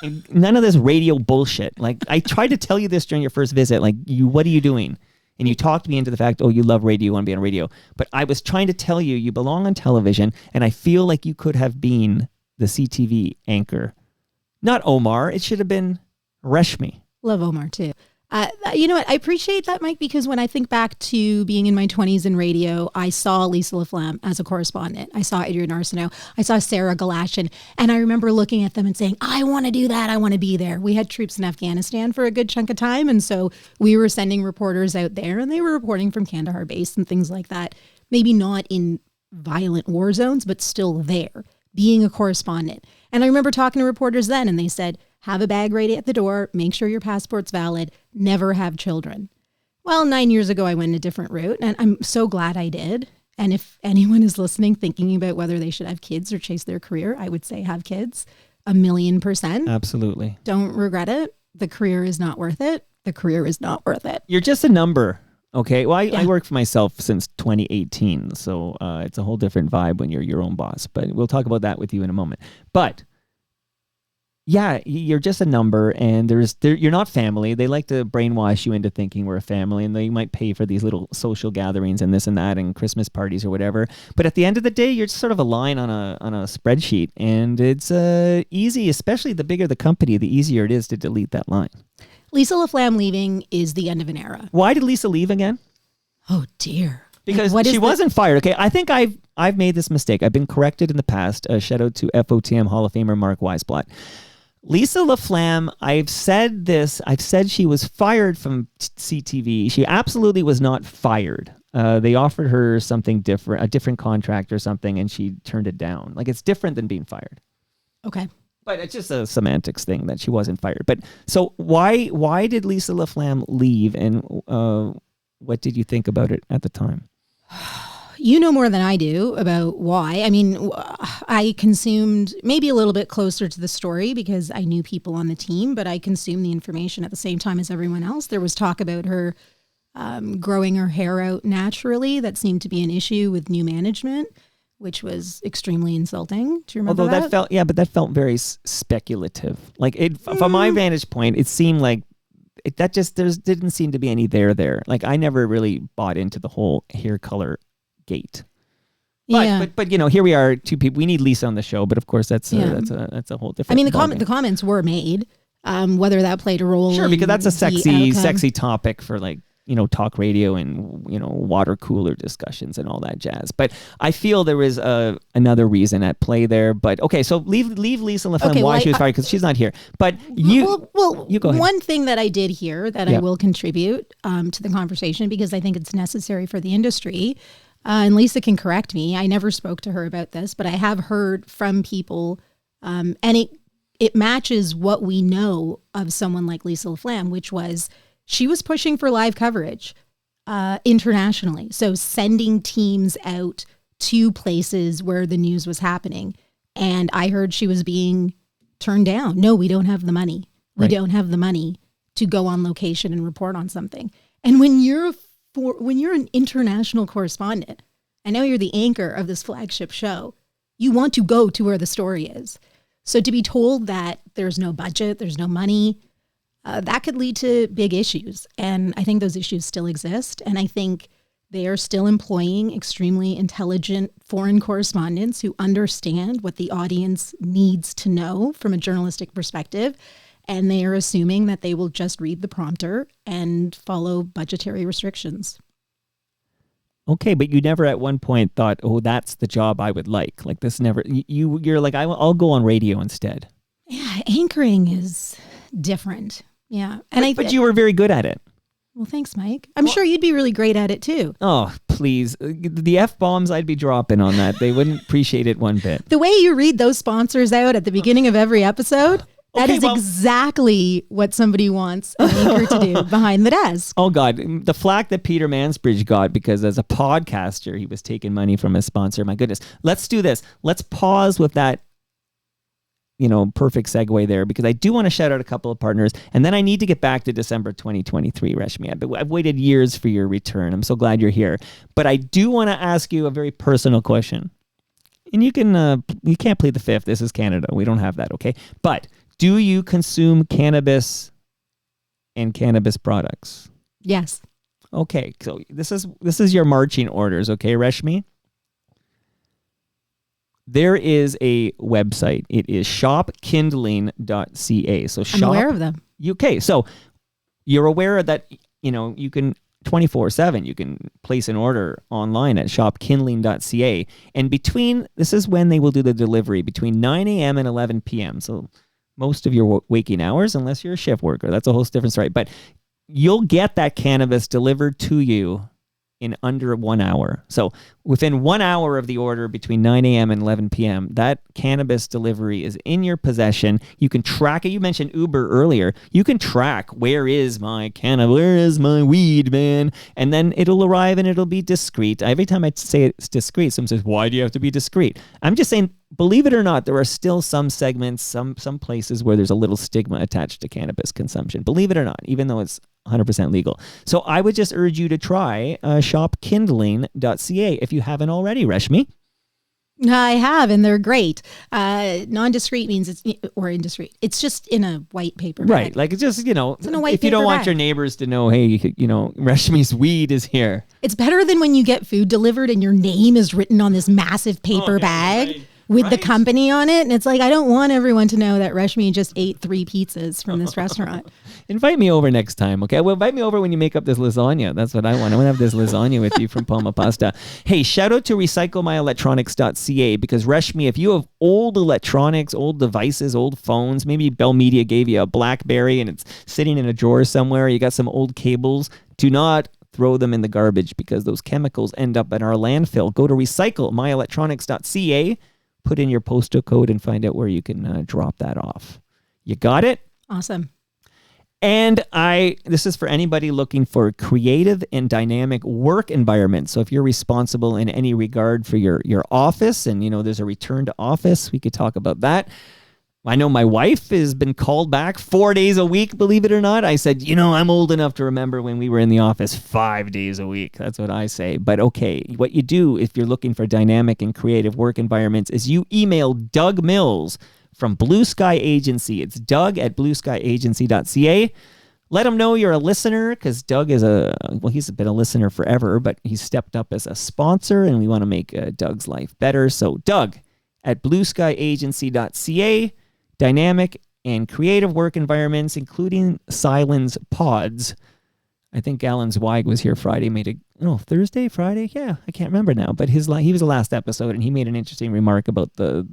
And none of this radio bullshit. Like, I tried to tell you this during your first visit, like, what are you doing? And you talked me into the fact, you love radio, you want to be on radio. But I was trying to tell you, you belong on television, and I feel like you could have been the CTV anchor. Not Omar. It should have been Reshmi. Love Omar, too. You know what? I appreciate that, Mike, because when I think back to being in my 20s in radio, I saw Lisa LaFlamme as a correspondent. I saw Adrienne Arsenault. I saw Sarah Galashan. And I remember looking at them and saying, I want to do that. I want to be there. We had troops in Afghanistan for a good chunk of time. And so we were sending reporters out there, and they were reporting from Kandahar base and things like that. Maybe not in violent war zones, but still there, being a correspondent. And I remember talking to reporters then, and they said, have a bag ready at the door, make sure your passport's valid, never have children. Well, 9 years ago, I went a different route, and I'm so glad I did. And if anyone is listening, thinking about whether they should have kids or chase their career, I would say have kids, 1,000,000%. Absolutely. Don't regret it. The career is not worth it. the career is not worth it. You're just a number. Okay. Well, I work for myself since 2018. So it's a whole different vibe when you're your own boss. But we'll talk about that with you in a moment. But yeah, you're just a number, and you're not family. They like to brainwash you into thinking we're a family, and they might pay for these little social gatherings and this and that and Christmas parties or whatever. But at the end of the day, you're just sort of a line on a spreadsheet, and it's easy, especially the bigger the company, the easier it is to delete that line. Lisa LaFlamme leaving is the end of an era. Why did Lisa leave again? Oh dear. Because she wasn't fired. Okay, I think I've made this mistake. I've been corrected in the past. Shout out to FOTM Hall of Famer Mark Weisblatt. Lisa LaFlamme, I've said this. I've said she was fired from CTV. She absolutely was not fired. They offered her something different, a different contract or something, and she turned it down. Like, it's different than being fired. Okay. But it's just a semantics thing that she wasn't fired. But so why did Lisa LaFlamme leave, and what did you think about it at the time? You know more than I do about why. I mean, I consumed maybe a little bit closer to the story because I knew people on the team, but I consumed the information at the same time as everyone else. There was talk about her growing her hair out naturally. That seemed to be an issue with new management, which was extremely insulting. Do you remember that? That felt very speculative. Like, from my vantage point, it seemed like there didn't seem to be any there. Like, I never really bought into the whole hair color gate. But you know, here we are, two people. We need Lisa on the show, but of course that's a whole different. I mean, the comments were made. Whether that played a role, sure, because that's a sexy topic for, like, you know, talk radio and, you know, water cooler discussions and all that jazz. But I feel there was another reason at play there. But okay, so leave Lisa LaFlamme why she was fired, because she's not here. But you go ahead. One thing that I did hear that I will contribute to the conversation, because I think it's necessary for the industry. And Lisa can correct me. I never spoke to her about this, but I have heard from people, and it matches what we know of someone like Lisa LaFlamme, which was she was pushing for live coverage internationally. So sending teams out to places where the news was happening. And I heard she was being turned down. No, we don't have the money. We don't have the money to go on location and report on something. And when you're an international correspondent, I know you're the anchor of this flagship show, you want to go to where the story is. So to be told that there's no budget, there's no money, that could lead to big issues. And I think those issues still exist. And I think they are still employing extremely intelligent foreign correspondents who understand what the audience needs to know from a journalistic perspective. And they are assuming that they will just read the prompter and follow budgetary restrictions. Okay, but you never at one point thought, oh, that's the job I would like. Like, this never, you're like, I'll go on radio instead. Yeah, anchoring is different. Yeah. But you were very good at it. Well, thanks, Mike. I'm sure you'd be really great at it too. Oh, please. The F-bombs I'd be dropping on that. They wouldn't appreciate it one bit. The way you read those sponsors out at the beginning of every episode, that is exactly what somebody wants an anchor to do behind the desk. Oh, God. The flack that Peter Mansbridge got because as a podcaster, he was taking money from his sponsor. My goodness. Let's do this. Let's pause with that, perfect segue there, because I do want to shout out a couple of partners. And then I need to get back to December 2023, Reshmi. I've waited years for your return. I'm so glad you're here. But I do want to ask you a very personal question. And you can't plead the fifth. This is Canada. We don't have that, okay? But do you consume cannabis and cannabis products? Yes. Okay, so this is your marching orders, okay, Reshmi? There is a website. It is shopkindling.ca. So I'm aware of them. Okay, so you're aware that you can 24/7 you can place an order online at shopkindling.ca, and this is when they will do the delivery between 9 a.m. and 11 p.m. So most of your waking hours, unless you're a shift worker. That's a whole different story. But you'll get that cannabis delivered to you in under 1 hour. So within 1 hour of the order between 9 a.m. and 11 p.m., that cannabis delivery is in your possession. You can track it. You mentioned Uber earlier. You can track, where is my cannabis? Where is my weed, man? And then it'll arrive and it'll be discreet. Every time I say it's discreet, someone says, why do you have to be discreet? I'm just saying, believe it or not, there are still some segments, some places where there's a little stigma attached to cannabis consumption. Believe it or not, even though it's 100% legal. So I would just urge you to try shopkindling.ca if you haven't already, Reshmi. I have, and they're great. Non-discreet means or indiscreet. It's just in a white paper bag. Right. Like, it's just, in a white if you don't paper want bag. your neighbors to know, hey, Reshmi's weed is here. It's better than when you get food delivered and your name is written on this massive paper bag with the company on it. And it's like, I don't want everyone to know that Reshmi just ate 3 pizzas from this restaurant. Invite me over next time, okay? Well, invite me over when you make up this lasagna. That's what I want. I want to have this lasagna with you from Palma Pasta. Hey, shout out to recyclemyelectronics.ca because Reshmi, if you have old electronics, old devices, old phones, maybe Bell Media gave you a BlackBerry and it's sitting in a drawer somewhere, you got some old cables, do not throw them in the garbage because those chemicals end up in our landfill. Go to recyclemyelectronics.ca, put in your postal code and find out where you can drop that off. You got it? Awesome. And this is for anybody looking for a creative and dynamic work environment. So if you're responsible in any regard for your office and, there's a return to office, we could talk about that. I know my wife has been called back 4 days a week, believe it or not. I said, I'm old enough to remember when we were in the office 5 days a week. That's what I say. But okay, what you do if you're looking for dynamic and creative work environments is you email Doug Mills from Blue Sky Agency. It's doug@blueskyagency.ca. Let him know you're a listener because Doug is he's been a listener forever, but he's stepped up as a sponsor and we want to make Doug's life better. So doug@blueskyagency.ca, dynamic and creative work environments, including Silence Pods. I think Alan Zweig was here Friday, Thursday, Friday? Yeah, I can't remember now. But he was the last episode, and he made an interesting remark about the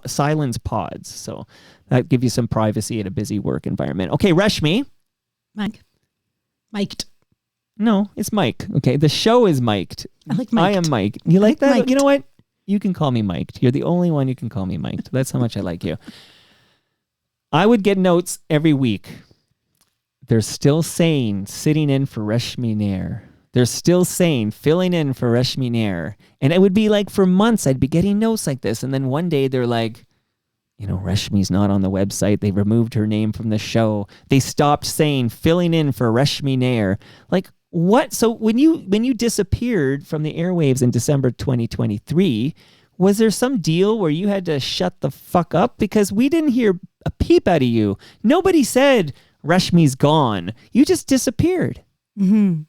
silence pods. So that gives you some privacy in a busy work environment. Okay, Reshmi. Mic'd. No, it's Mike. Okay, the show is mic'd. I like mic'd. I am Mike. You like that? Mic'd. You know what? You can call me Mic'd. You're the only one you can call me Mic'd. That's how much I like you. I would get notes every week. They're still saying sitting in for Reshmi Nair. They're still saying filling in for Reshmi Nair. And it would be like for months I'd be getting notes like this. And then one day they're like, Reshmi's not on the website. They removed her name from the show. They stopped saying filling in for Reshmi Nair. Like, what? So when you disappeared from the airwaves in December 2023, was there some deal where you had to shut the fuck up? Because we didn't hear a peep out of you. Nobody said Reshmi's gone. You just disappeared. Mm-hmm.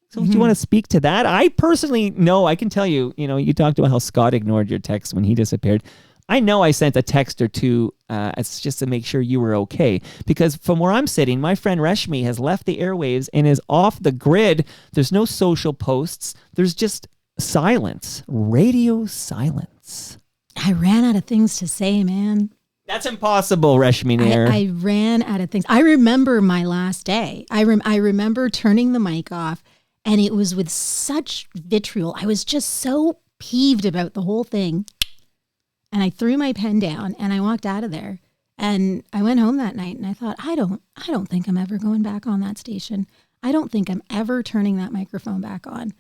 So do you want to speak to that? I personally know, I can tell you, you talked about how Scott ignored your text when he disappeared. I know I sent a text or two it's just to make sure you were okay. Because from where I'm sitting, my friend Reshmi has left the airwaves and is off the grid. There's no social posts. There's just silence. Radio silence. I ran out of things to say, man. That's impossible, Reshmi Nair. I ran out of things. I remember my last day. I remember turning the mic off, and it was with such vitriol. I was just so peeved about the whole thing. And I threw my pen down, and I walked out of there. And I went home that night, and I thought, I don't think I'm ever going back on that station. I don't think I'm ever turning that microphone back on.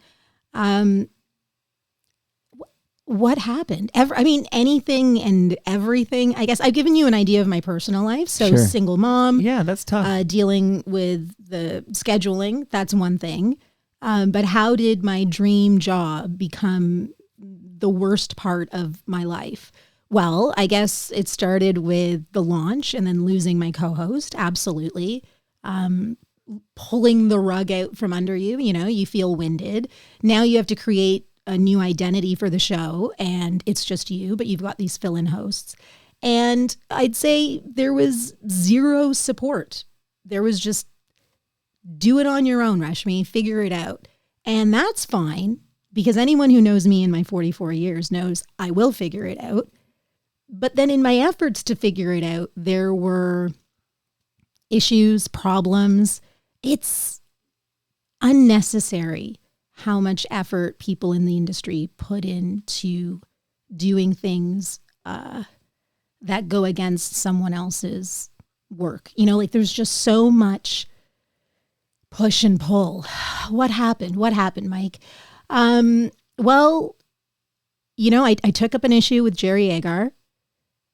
What happened? Anything and everything. I guess I've given you an idea of my personal life. So Sure. Single mom. Yeah, that's tough. Dealing with the scheduling. That's one thing. But how did my dream job become the worst part of my life? Well, I guess it started with the launch and then losing my co-host. Absolutely. Pulling the rug out from under you. You feel winded. Now you have to create a new identity for the show, and it's just you, but you've got these fill-in hosts. And I'd say there was zero support. There was just, do it on your own, Reshmi, figure it out. And that's fine, because anyone who knows me in my 44 years knows I will figure it out. But then in my efforts to figure it out, there were issues, problems. It's unnecessary how much effort people in the industry put into doing things that go against someone else's work. There's just so much push and pull. What happened, Mike? Well, I took up an issue with Jerry Agar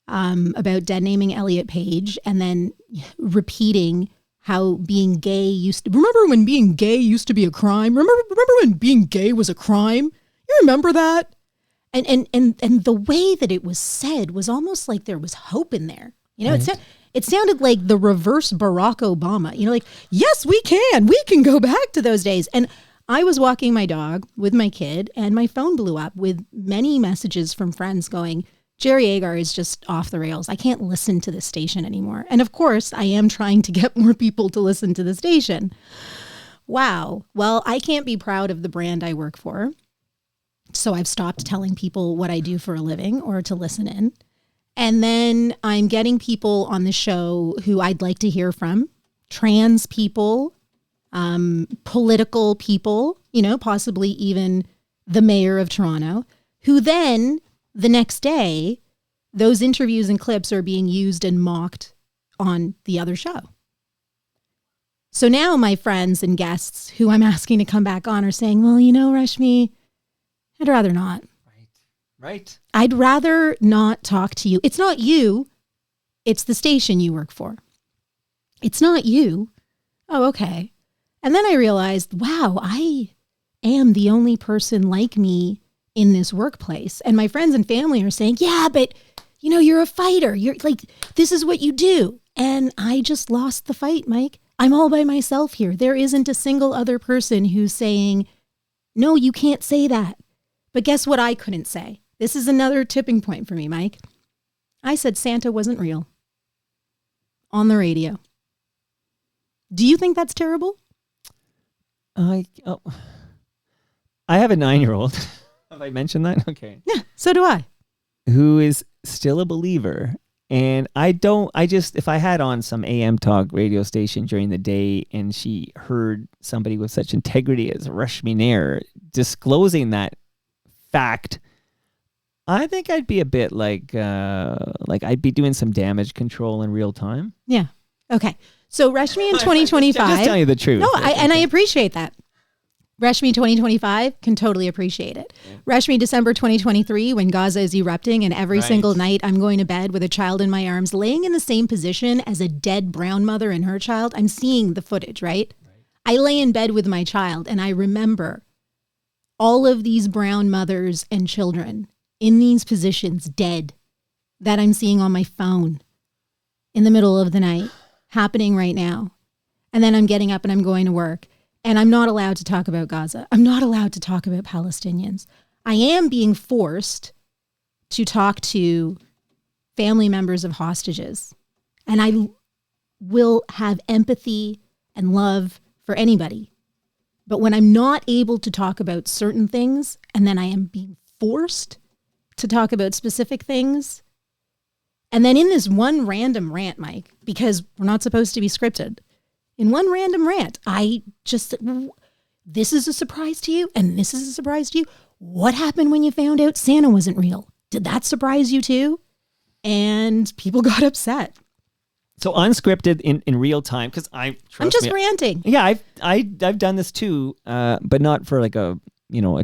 about dead naming Elliot Page and then repeating how being gay remember when being gay used to be a crime? Remember when being gay was a crime? You remember that? And the way that it was said was almost like there was hope in there. You know, Right. it sounded like the reverse Barack Obama. You know, like, yes, we can go back to those days. And I was walking my dog with my kid, and my phone blew up with many messages from friends going, Jerry Agar is just off the rails. I can't listen to this station anymore. And of course, I am trying to get more people to listen to the station. Wow. Well, I can't be proud of the brand I work for. So I've stopped telling people what I do for a living or to listen in. And then I'm getting people on the show who I'd like to hear from, trans people, political people, you know, possibly even the mayor of Toronto, who then the next day, those interviews and clips are being used and mocked on the other show. So now my friends and guests who I'm asking to come back on are saying, well, you know, Reshmi, I'd rather not. Right. I'd rather not talk to you. It's not you. It's the station you work for. It's not you. Oh, okay. And then I realized, wow, I am the only person like me in this workplace. And my friends and family are saying, yeah, but you know, you're a fighter. You're like, this is what you do. And I just lost the fight, Mike. I'm all by myself here. There isn't a single other person who's saying, no, you can't say that. But guess what I couldn't say? This is another tipping point for me, Mike. I said Santa wasn't real on the radio. Do you think that's terrible? I have a 9-year-old. Have I mentioned that? Okay. Yeah, so do I. Who is still a believer. And if I had on some AM talk radio station during the day and she heard somebody with such integrity as Reshmi Nair disclosing that fact, I think I'd be a bit like I'd be doing some damage control in real time. Yeah. Okay. So Reshmi in 2025. Just telling you the truth. No, I appreciate that. Reshmi 2025 can totally appreciate it. Yeah. Reshmi December 2023, when Gaza is erupting and every single night I'm going to bed with a child in my arms, laying in the same position as a dead brown mother and her child. I'm seeing the footage, right? I lay in bed with my child and I remember all of these brown mothers and children in these positions dead that I'm seeing on my phone in the middle of the night happening right now. And then I'm getting up and I'm going to work. And I'm not allowed to talk about Gaza. I'm not allowed to talk about Palestinians. I am being forced to talk to family members of hostages. And I will have empathy and love for anybody. But when I'm not able to talk about certain things, and then I am being forced to talk about specific things, and then in this one random rant, Mike, because we're not supposed to be scripted, in one random rant, I just, this is a surprise to you, and this is a surprise to you. What happened when you found out Santa wasn't real? Did that surprise you too? And people got upset. So unscripted in real time, because I'm just ranting. Yeah, I've done this too, but not for like a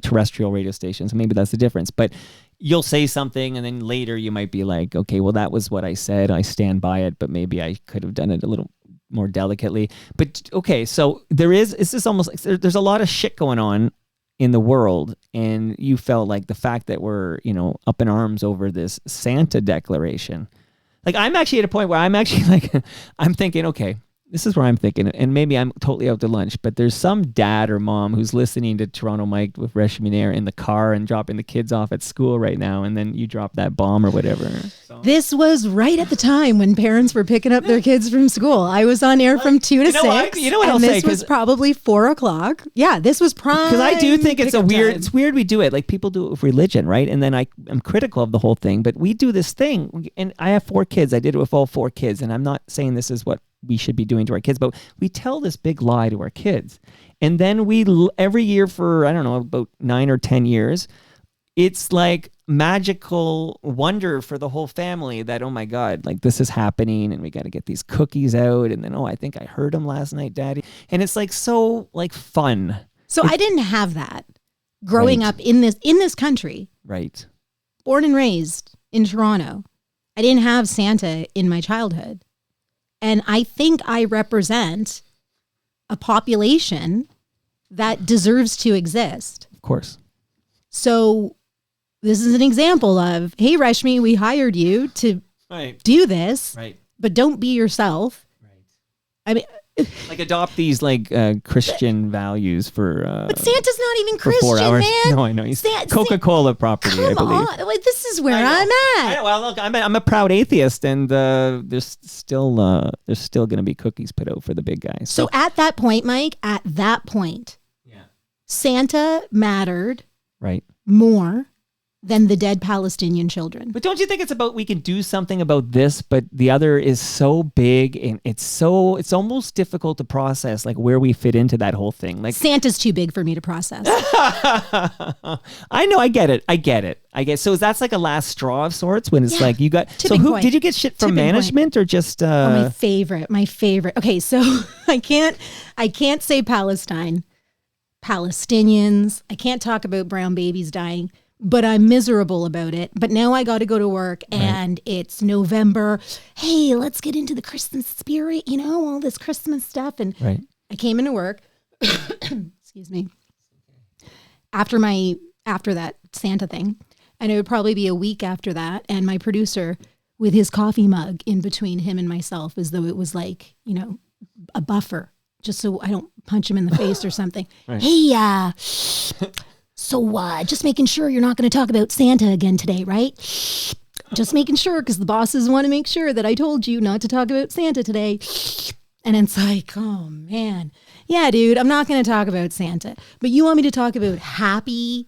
terrestrial radio station. So maybe that's the difference. But you'll say something, and then later you might be like, okay, well that was what I said. I stand by it, but maybe I could have done it a little more delicately. But okay, so it's just almost like there's a lot of shit going on in the world, and you felt like the fact that we're up in arms over this Santa declaration. Like I'm actually at a point where I'm actually like I'm thinking, okay, this is where I'm thinking, and maybe I'm totally out to lunch, but there's some dad or mom who's listening to Toronto Mike with Reshmi Nair in the car and dropping the kids off at school right now, and then you drop that bomb or whatever. So. This was right at the time when parents were picking up their kids from school. I was on air from 2 to 6. You know what I'll and say? This was probably 4:00. Yeah, this was prime. Because I do think it's it's weird we do it. Like people do it with religion, right? And then I'm critical of the whole thing, but we do this thing, and I have 4 kids. I did it with all 4 kids, and I'm not saying this is what we should be doing to our kids, but we tell this big lie to our kids. And then every year for, I don't know, about 9 or 10 years, it's like magical wonder for the whole family that, oh my God, like this is happening and we got to get these cookies out. And then, oh, I think I heard them last night, Daddy. And it's like so like fun. So I didn't have that growing up in this country. Right. Born and raised in Toronto. I didn't have Santa in my childhood. And I think I represent a population that deserves to exist. Of course. So this is an example of, hey, Reshmi, we hired you to do this, but don't be yourself. I mean, like adopt these like Christian values for. But Santa's not even Christian, 4 hours. man. No, I know. He's Coca-Cola property, I believe. On. Like, this is where I'm at. Well, look, I'm a proud atheist, and there's still going to be cookies put out for the big guys. So at that point, Mike, Santa mattered more than the dead Palestinian children. But don't you think it's about we can do something about this, but the other is so big and it's almost difficult to process, like where we fit into that whole thing. Like Santa's too big for me to process. I know, I get it. So that's like a last straw of sorts when it's like you got. Did you get shit from management or just? My favorite. Okay, so I can't say Palestinians. I can't talk about brown babies dying. But I'm miserable about it. But now I got to go to work and it's November. Hey, let's get into the Christmas spirit, all this Christmas stuff. And I came into work, excuse me, after that Santa thing. And it would probably be a week after that. And my producer with his coffee mug in between him and myself, as though it was like, a buffer, just so I don't punch him in the face or something. Hey, so just making sure you're not going to talk about Santa again today, right? Just making sure, because the bosses want to make sure that I told you not to talk about Santa today. And it's like, oh, man. Yeah, dude, I'm not going to talk about Santa. But you want me to talk about happy,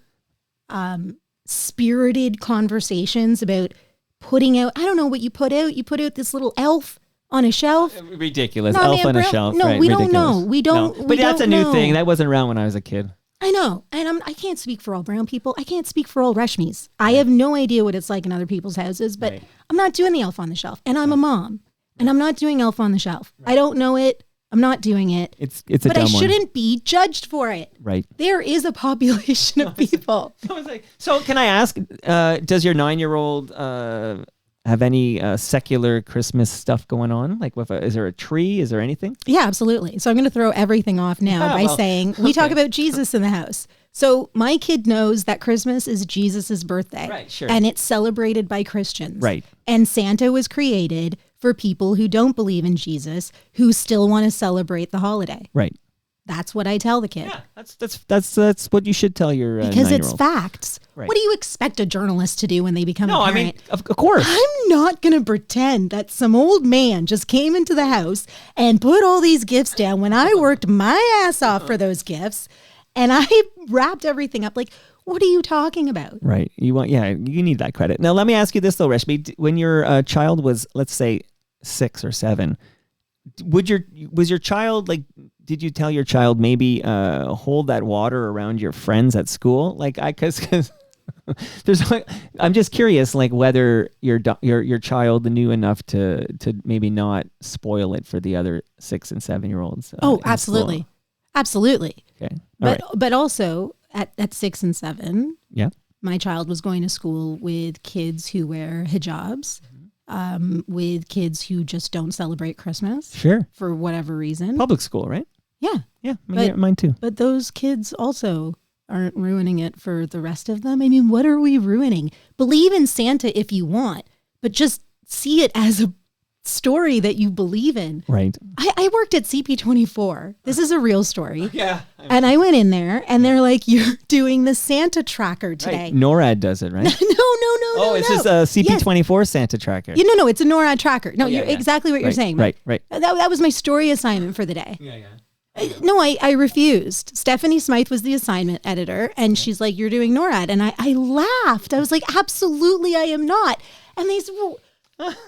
spirited conversations about putting out, I don't know what you put out. You put out this little elf on a shelf. Ridiculous. Elf on a shelf. No, we don't know. We don't. No. But that's a new thing. That wasn't around when I was a kid. I know. And I can't speak for all brown people. I can't speak for all Reshmis. I have no idea what it's like in other people's houses, but I'm not doing the elf on the shelf. And I'm a mom. And I'm not doing elf on the shelf. I don't know it. I'm not doing it. It's a dumb one. But I shouldn't be judged for it. Right. There is a population of people. So can I ask, does your 9-year-old have any secular Christmas stuff going on? Like, is there a tree? Is there anything? Yeah, absolutely. So I'm going to throw everything off now by saying we talk about Jesus in the house. So my kid knows that Christmas is Jesus's birthday. Right, sure. And it's celebrated by Christians. Right. And Santa was created for people who don't believe in Jesus, who still want to celebrate the holiday. Right. That's what I tell the kid. Yeah, that's what you should tell your because 9-year-old. It's facts. Right. What do you expect a journalist to do when they become a parent? I mean, of course. I'm not going to pretend that some old man just came into the house and put all these gifts down when I worked my ass off for those gifts and I wrapped everything up. Like, what are you talking about? Right. You need that credit. Now, let me ask you this though, Reshmi. When your child was, let's say, 6 or 7, was your child like? Did you tell your child maybe hold that water around your friends at school? Like because there's I'm just curious, like whether your child knew enough to maybe not spoil it for the other 6 and 7-year-olds. Absolutely, school. Absolutely. Okay, but also at 6 and 7, my child was going to school with kids who wear hijabs. With kids who just don't celebrate Christmas. Sure. For whatever reason. Public school, right? Yeah. Yeah, mine too. But those kids also aren't ruining it for the rest of them. I mean, what are we ruining? Believe in Santa if you want, but just see it as a story that you believe in. Right. I worked at CP24. This is a real story. Yeah. And I went in there and they're like, you're doing the Santa tracker today. Right. NORAD does it, right? No. This is a CP24 Santa tracker. No, it's a NORAD tracker. No, you're exactly what you're saying. Right. That was my story assignment for the day. No, I refused. Stephanie Smythe was the assignment editor, and she's like, you're doing NORAD. And I laughed. I was like, absolutely, I am not. And they said, well,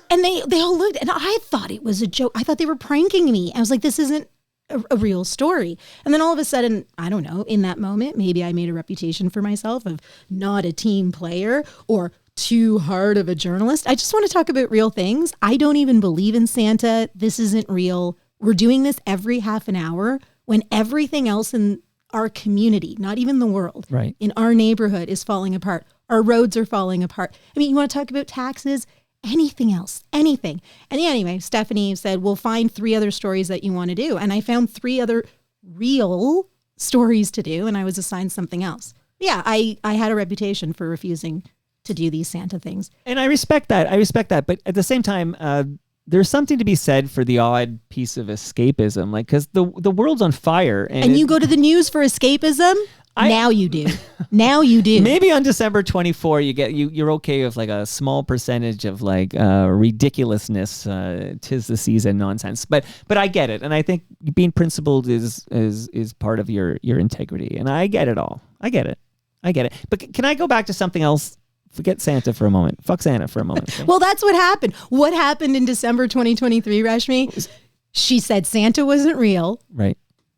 and they all looked, and I thought it was a joke. I thought they were pranking me. I was like, this isn't a real story. And then all of a sudden, I don't know, in that moment, maybe I made a reputation for myself of not a team player or too hard of a journalist. I just want to talk about real things. I don't even believe in Santa. This isn't real. We're doing this every half an hour when everything else in our community, not even the world, in our neighborhood is falling apart. Our roads are falling apart. I mean, you want to talk about taxes? anything else, anything. And anyway, Stephanie said, we'll find 3 other stories that you want to do. And I found 3 other real stories to do, and I was assigned something else. Yeah, I had a reputation for refusing to do these Santa things. And I respect that. But at the same time, there's something to be said for the odd piece of escapism, like, because the world's on fire. And you go to the news for escapism? Now you do. Now you do. Maybe on December 24, you're okay with like a small percentage of like ridiculousness, 'tis the season nonsense. But I get it, and I think being principled is part of your integrity, and I get it all. I get it. But can I go back to something else? Forget Santa for a moment. Fuck Santa for a moment. Okay? Well, that's what happened. What happened in December 2023, Reshmi? She said Santa wasn't real. Right.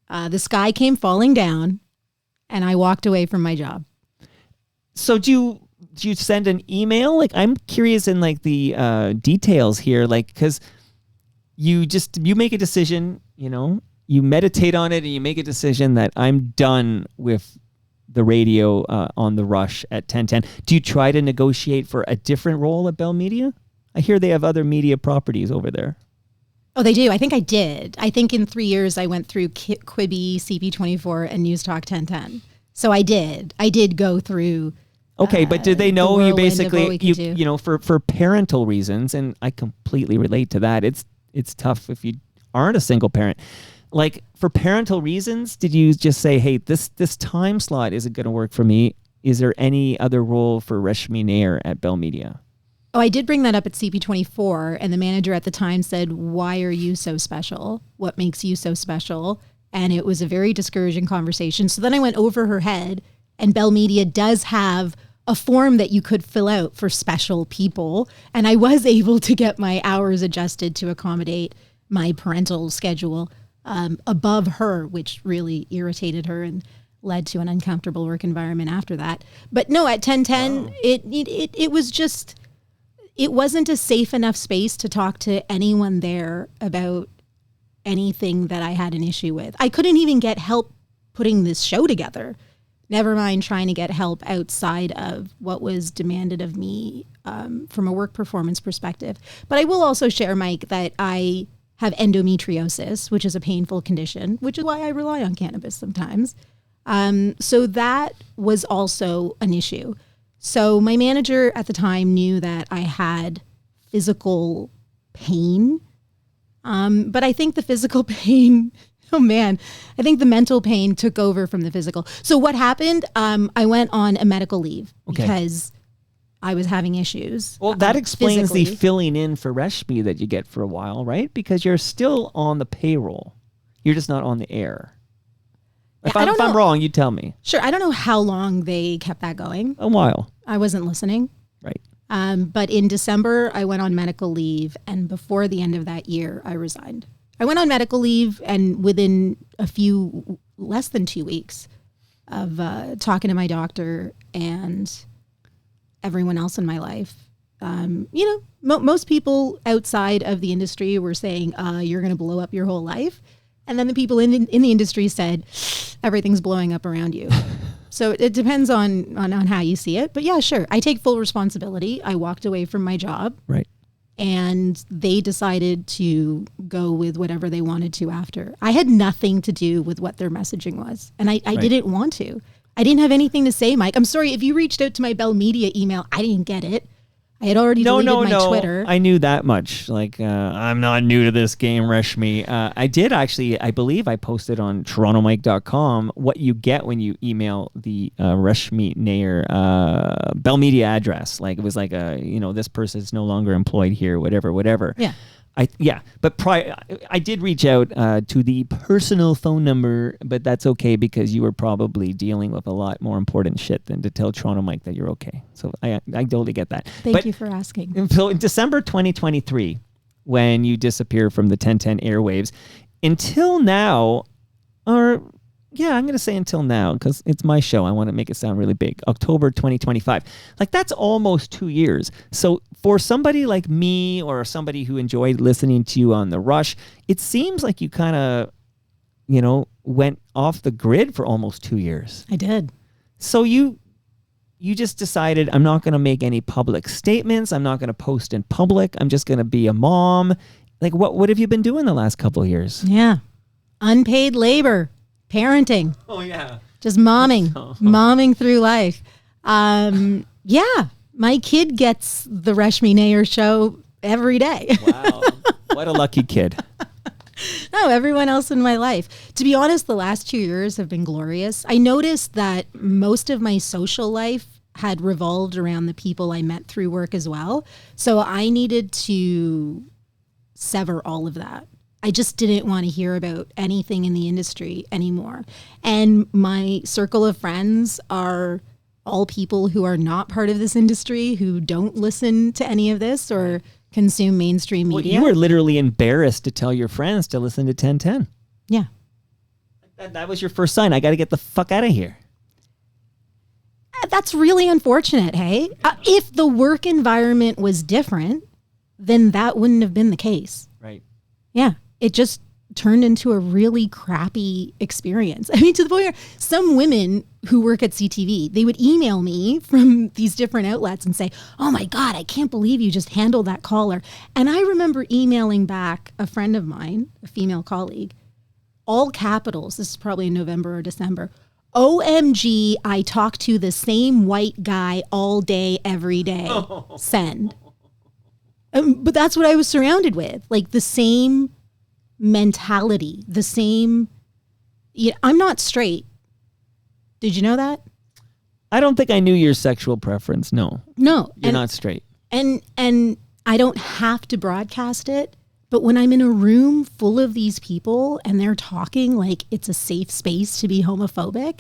The sky came falling down. And I walked away from my job. So do you send an email? Like, I'm curious in like the details here, like, because you make a decision, you meditate on it and you make a decision that I'm done with the radio on the Rush at 1010. Do you try to negotiate for a different role at Bell Media? I hear they have other media properties over there. Oh, they do. I think I did. I think in 3 years I went through Quibi, CP24, and News Talk 1010. So I did. I did go through. Okay, but did they know you basically for parental reasons? And I completely relate to that. It's tough if you aren't a single parent. Like, for parental reasons, did you just say, "Hey, this time slot isn't going to work for me"? Is there any other role for Reshmi Nair at Bell Media? Oh, I did bring that up at CP24, and the manager at the time said, "Why are you so special? What makes you so special?" And it was a very discouraging conversation. So then I went over her head, and Bell Media does have a form that you could fill out for special people. And I was able to get my hours adjusted to accommodate my parental schedule above her, which really irritated her and led to an uncomfortable work environment after that. But no, at 1010, it was just... It wasn't a safe enough space to talk to anyone there about anything that I had an issue with. I couldn't even get help putting this show together. Never mind trying to get help outside of what was demanded of me from a work performance perspective. But I will also share, Mike, that I have endometriosis, which is a painful condition, which is why I rely on cannabis sometimes. So that was also an issue. So my manager at the time knew that I had physical pain. But I think the physical pain, I think the mental pain took over from the physical. So what happened? I went on a medical leave because I was having issues. Well, that explains physically. the filling in for Reshmi that you get for a while, right? Because you're still on the payroll. You're just not on the air. If I'm wrong, you tell me. Sure. I don't know how long they kept that going. A while. I wasn't listening. Right. But in December, I went on medical leave. And before the end of that year, I resigned. I went on medical leave, and within less than 2 weeks of talking to my doctor and everyone else in my life, most people outside of the industry were saying, you're going to blow up your whole life. And then the people in the industry said, everything's blowing up around you. So it depends on how you see it. But yeah, sure. I take full responsibility. I walked away from my job. Right. And they decided to go with whatever they wanted to after. I had nothing to do with what their messaging was. And I didn't want to. I didn't have anything to say, Mike. I'm sorry. If you reached out to my Bell Media email, I didn't get it. I had already deleted my Twitter. I knew that much. Like, I'm not new to this game, Reshmi. I did actually, I believe I posted on torontomike.com what you get when you email the Reshmi Nair Bell Media address. Like, it was like, this person is no longer employed here, whatever. Yeah. But I did reach out to the personal phone number, but that's okay because you were probably dealing with a lot more important shit than to tell Toronto Mike that you're okay. So I totally get that. Thank you for asking. So in December 2023, when you disappear from the 1010 airwaves, until now, I'm going to say until now because it's my show. I want to make it sound really big. October 2025. Like, that's almost 2 years. So for somebody like me or somebody who enjoyed listening to you on The Rush, it seems like you kind of, went off the grid for almost 2 years. I did. So you you just decided, I'm not going to make any public statements. I'm not going to post in public. I'm just going to be a mom. Like, what have you been doing the last couple of years? Yeah. Unpaid labor, parenting. Oh, yeah. Just momming through life. Yeah. My kid gets the Reshmi Nair show every day. Wow. What a lucky kid. No, everyone else in my life. To be honest, the last 2 years have been glorious. I noticed that most of my social life had revolved around the people I met through work as well. So I needed to sever all of that. I just didn't want to hear about anything in the industry anymore. And my circle of friends are all people who are not part of this industry, who don't listen to any of this or consume mainstream media. Well, you were literally embarrassed to tell your friends to listen to 1010. Yeah. That was your first sign. I got to get the fuck out of here. That's really unfortunate, hey? If the work environment was different, then that wouldn't have been the case. Right. Yeah. It just turned into a really crappy experience. I mean, to the point where some women who work at CTV, they would email me from these different outlets and say, oh my God, I can't believe you just handled that caller. And I remember emailing back a friend of mine, a female colleague, all capitals, this is probably in November or December, OMG, I talk to the same white guy all day, every day. Send. But that's what I was surrounded with, like the same mentality, the same. I'm not straight. Did you know that? I don't think I knew your sexual preference. No. You're not straight. And I don't have to broadcast it. But when I'm in a room full of these people and they're talking like it's a safe space to be homophobic,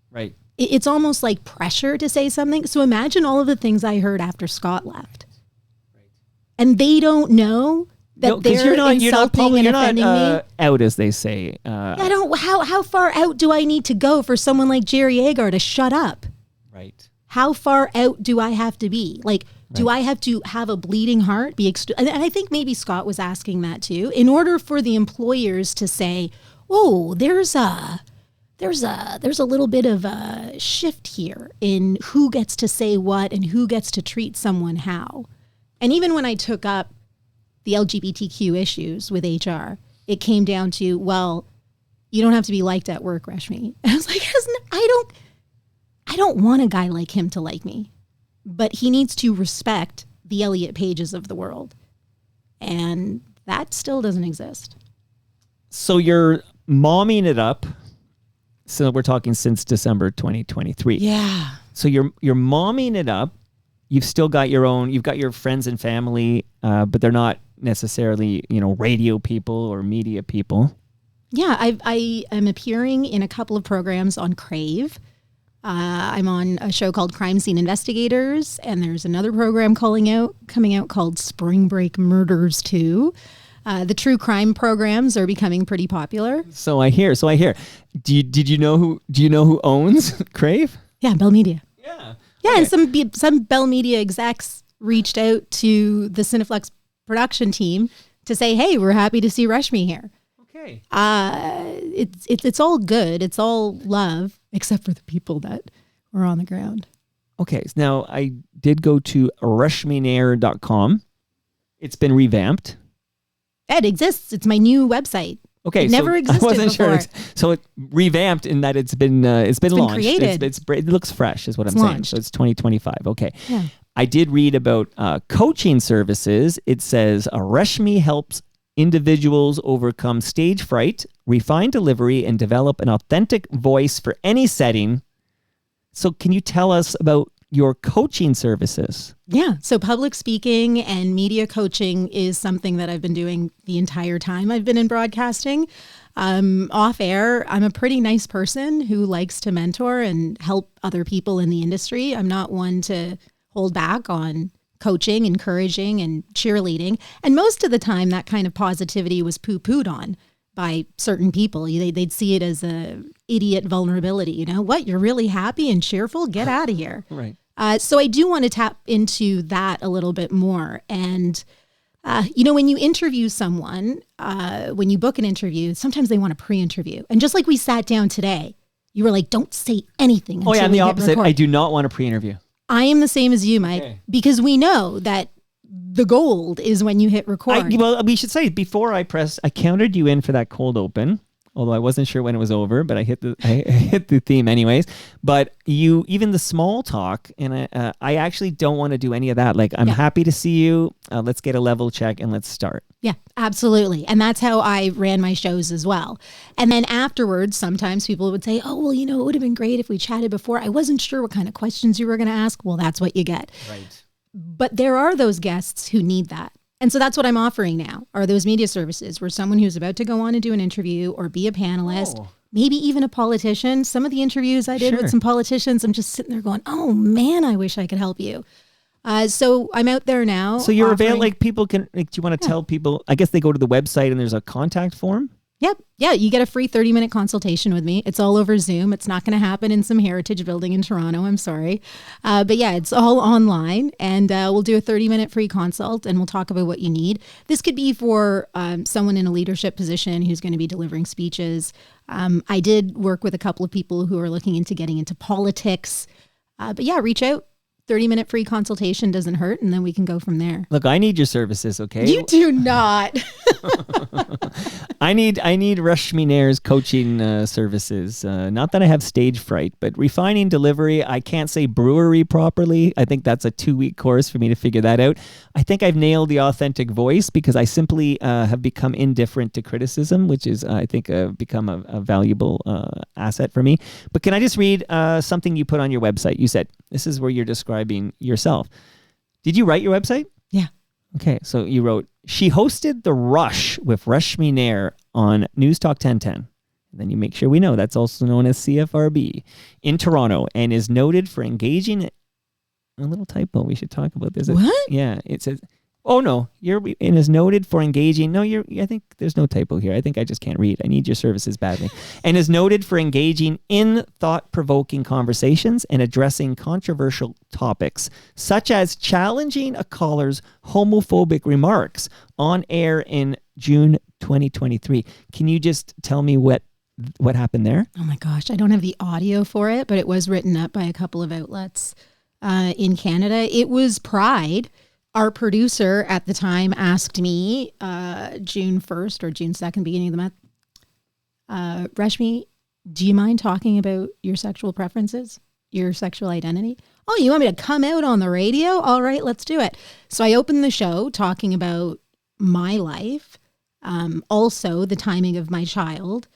right, it's almost like pressure to say something. So imagine all of the things I heard after Scott left. Right. And they don't know that they're insulting and offending me. Out, as they say. I don't. How far out do I need to go for someone like Jerry Agar to shut up? Right. How far out do I have to be? Like, do I have to have a bleeding heart? And I think maybe Scott was asking that too. In order for the employers to say, "Oh, there's a little bit of a shift here in who gets to say what and who gets to treat someone how." And even when I took up the LGBTQ issues with HR, it came down to, well, you don't have to be liked at work, Reshmi. And I was like, I don't want a guy like him to like me, but he needs to respect the Elliot Pages of the world. And that still doesn't exist. So you're momming it up. So we're talking since December 2023. Yeah. So you're momming it up. You've still got you've got your friends and family, but they're not necessarily, radio people or media people. Yeah, I am appearing in a couple of programs on Crave. I'm on a show called Crime Scene Investigators, and there's another program coming out called Spring Break Murders 2. The true crime programs are becoming pretty popular. So I hear. Do you know who owns Crave? Yeah, Bell Media. Yeah. Yeah, Okay. and some Bell Media execs reached out to the Cineflex production team to say, "Hey, we're happy to see Reshmi here." Okay. It's all good. It's all love, except for the people that were on the ground. Okay. So now I did go to reshminair.com. It's been revamped. It exists. It's my new website. Okay, it never existed I wasn't before. sure. So it revamped in that it's been launched. Created. It looks fresh, is what I'm saying. Launched. So it's 2025. Okay. Yeah. I did read about coaching services. It says Reshmi helps individuals overcome stage fright, refine delivery, and develop an authentic voice for any setting. So can you tell us about your coaching services? Yeah. So public speaking and media coaching is something that I've been doing the entire time I've been in broadcasting. Off air, I'm a pretty nice person who likes to mentor and help other people in the industry. I'm not one to hold back on coaching, encouraging, and cheerleading. And most of the time, that kind of positivity was poo-pooed on by certain people. They'd see it as a idiot vulnerability. You know what? You're really happy and cheerful? Get out of here. Right. So I do want to tap into that a little bit more. And, when you interview someone, when you book an interview, sometimes they want a pre-interview. And just like we sat down today, You were like, don't say anything. Oh yeah, until I'm we the hit opposite. record. I do not want a pre-interview. I am the same as you, Mike, because we know that the gold is when you hit record. Well, we should say before I counted you in for that cold open. Although I wasn't sure when it was over, but I hit the theme anyways. But even the small talk, and I actually don't want to do any of that. Like, I'm happy to see you. Let's get a level check and let's start. Yeah, absolutely. And that's how I ran my shows as well. And then afterwards, sometimes people would say, oh, well, it would have been great if we chatted before. I wasn't sure what kind of questions you were going to ask. Well, that's what you get. Right. But there are those guests who need that. And so that's what I'm offering now, are those media services where someone who's about to go on and do an interview or be a panelist, maybe even a politician. Some of the interviews I did with some politicians, I'm just sitting there going, oh man, I wish I could help you. So I'm out there now. So you're available, like people can, do you want to tell people, I guess they go to the website and there's a contact form? Yep. Yeah, you get a free 30-minute consultation with me. It's all over Zoom. It's not going to happen in some heritage building in Toronto. I'm sorry. But yeah, it's all online, and we'll do a 30-minute free consult, and we'll talk about what you need. This could be for someone in a leadership position who's going to be delivering speeches. I did work with a couple of people who are looking into getting into politics. But yeah, reach out. 30-minute free consultation doesn't hurt, and then we can go from there. Look, I need your services, okay? You do not. I need Reshmi Nair's coaching services. Not that I have stage fright, but refining delivery. I can't say brewery properly. I think that's a 2-week course for me to figure that out. I think I've nailed the authentic voice because I simply have become indifferent to criticism, which is, I think, become a valuable asset for me. But can I just read something you put on your website? You said, this is where you're describing yourself. Did you write your website? Yeah. Okay, so you wrote, she hosted The Rush with Reshmi Nair on News Talk 1010. And then you make sure we know that's also known as CFRB in Toronto and is noted for engaging. A little typo. We should talk about this. What? Yeah, it says, oh no, and is noted for engaging. No, I think there's no typo here. I think I just can't read. I need your services badly. And is noted for engaging in thought-provoking conversations and addressing controversial topics, such as challenging a caller's homophobic remarks on air in June 2023. Can you just tell me what happened there? Oh my gosh, I don't have the audio for it, but it was written up by a couple of outlets in Canada. It was Pride. Our producer at the time asked me June 1st or June 2nd, beginning of the month, Reshmi, do you mind talking about your sexual preferences, your sexual identity? Oh, you want me to come out on the radio? All right, let's do it. So I opened the show talking about my life, also the timing of my child,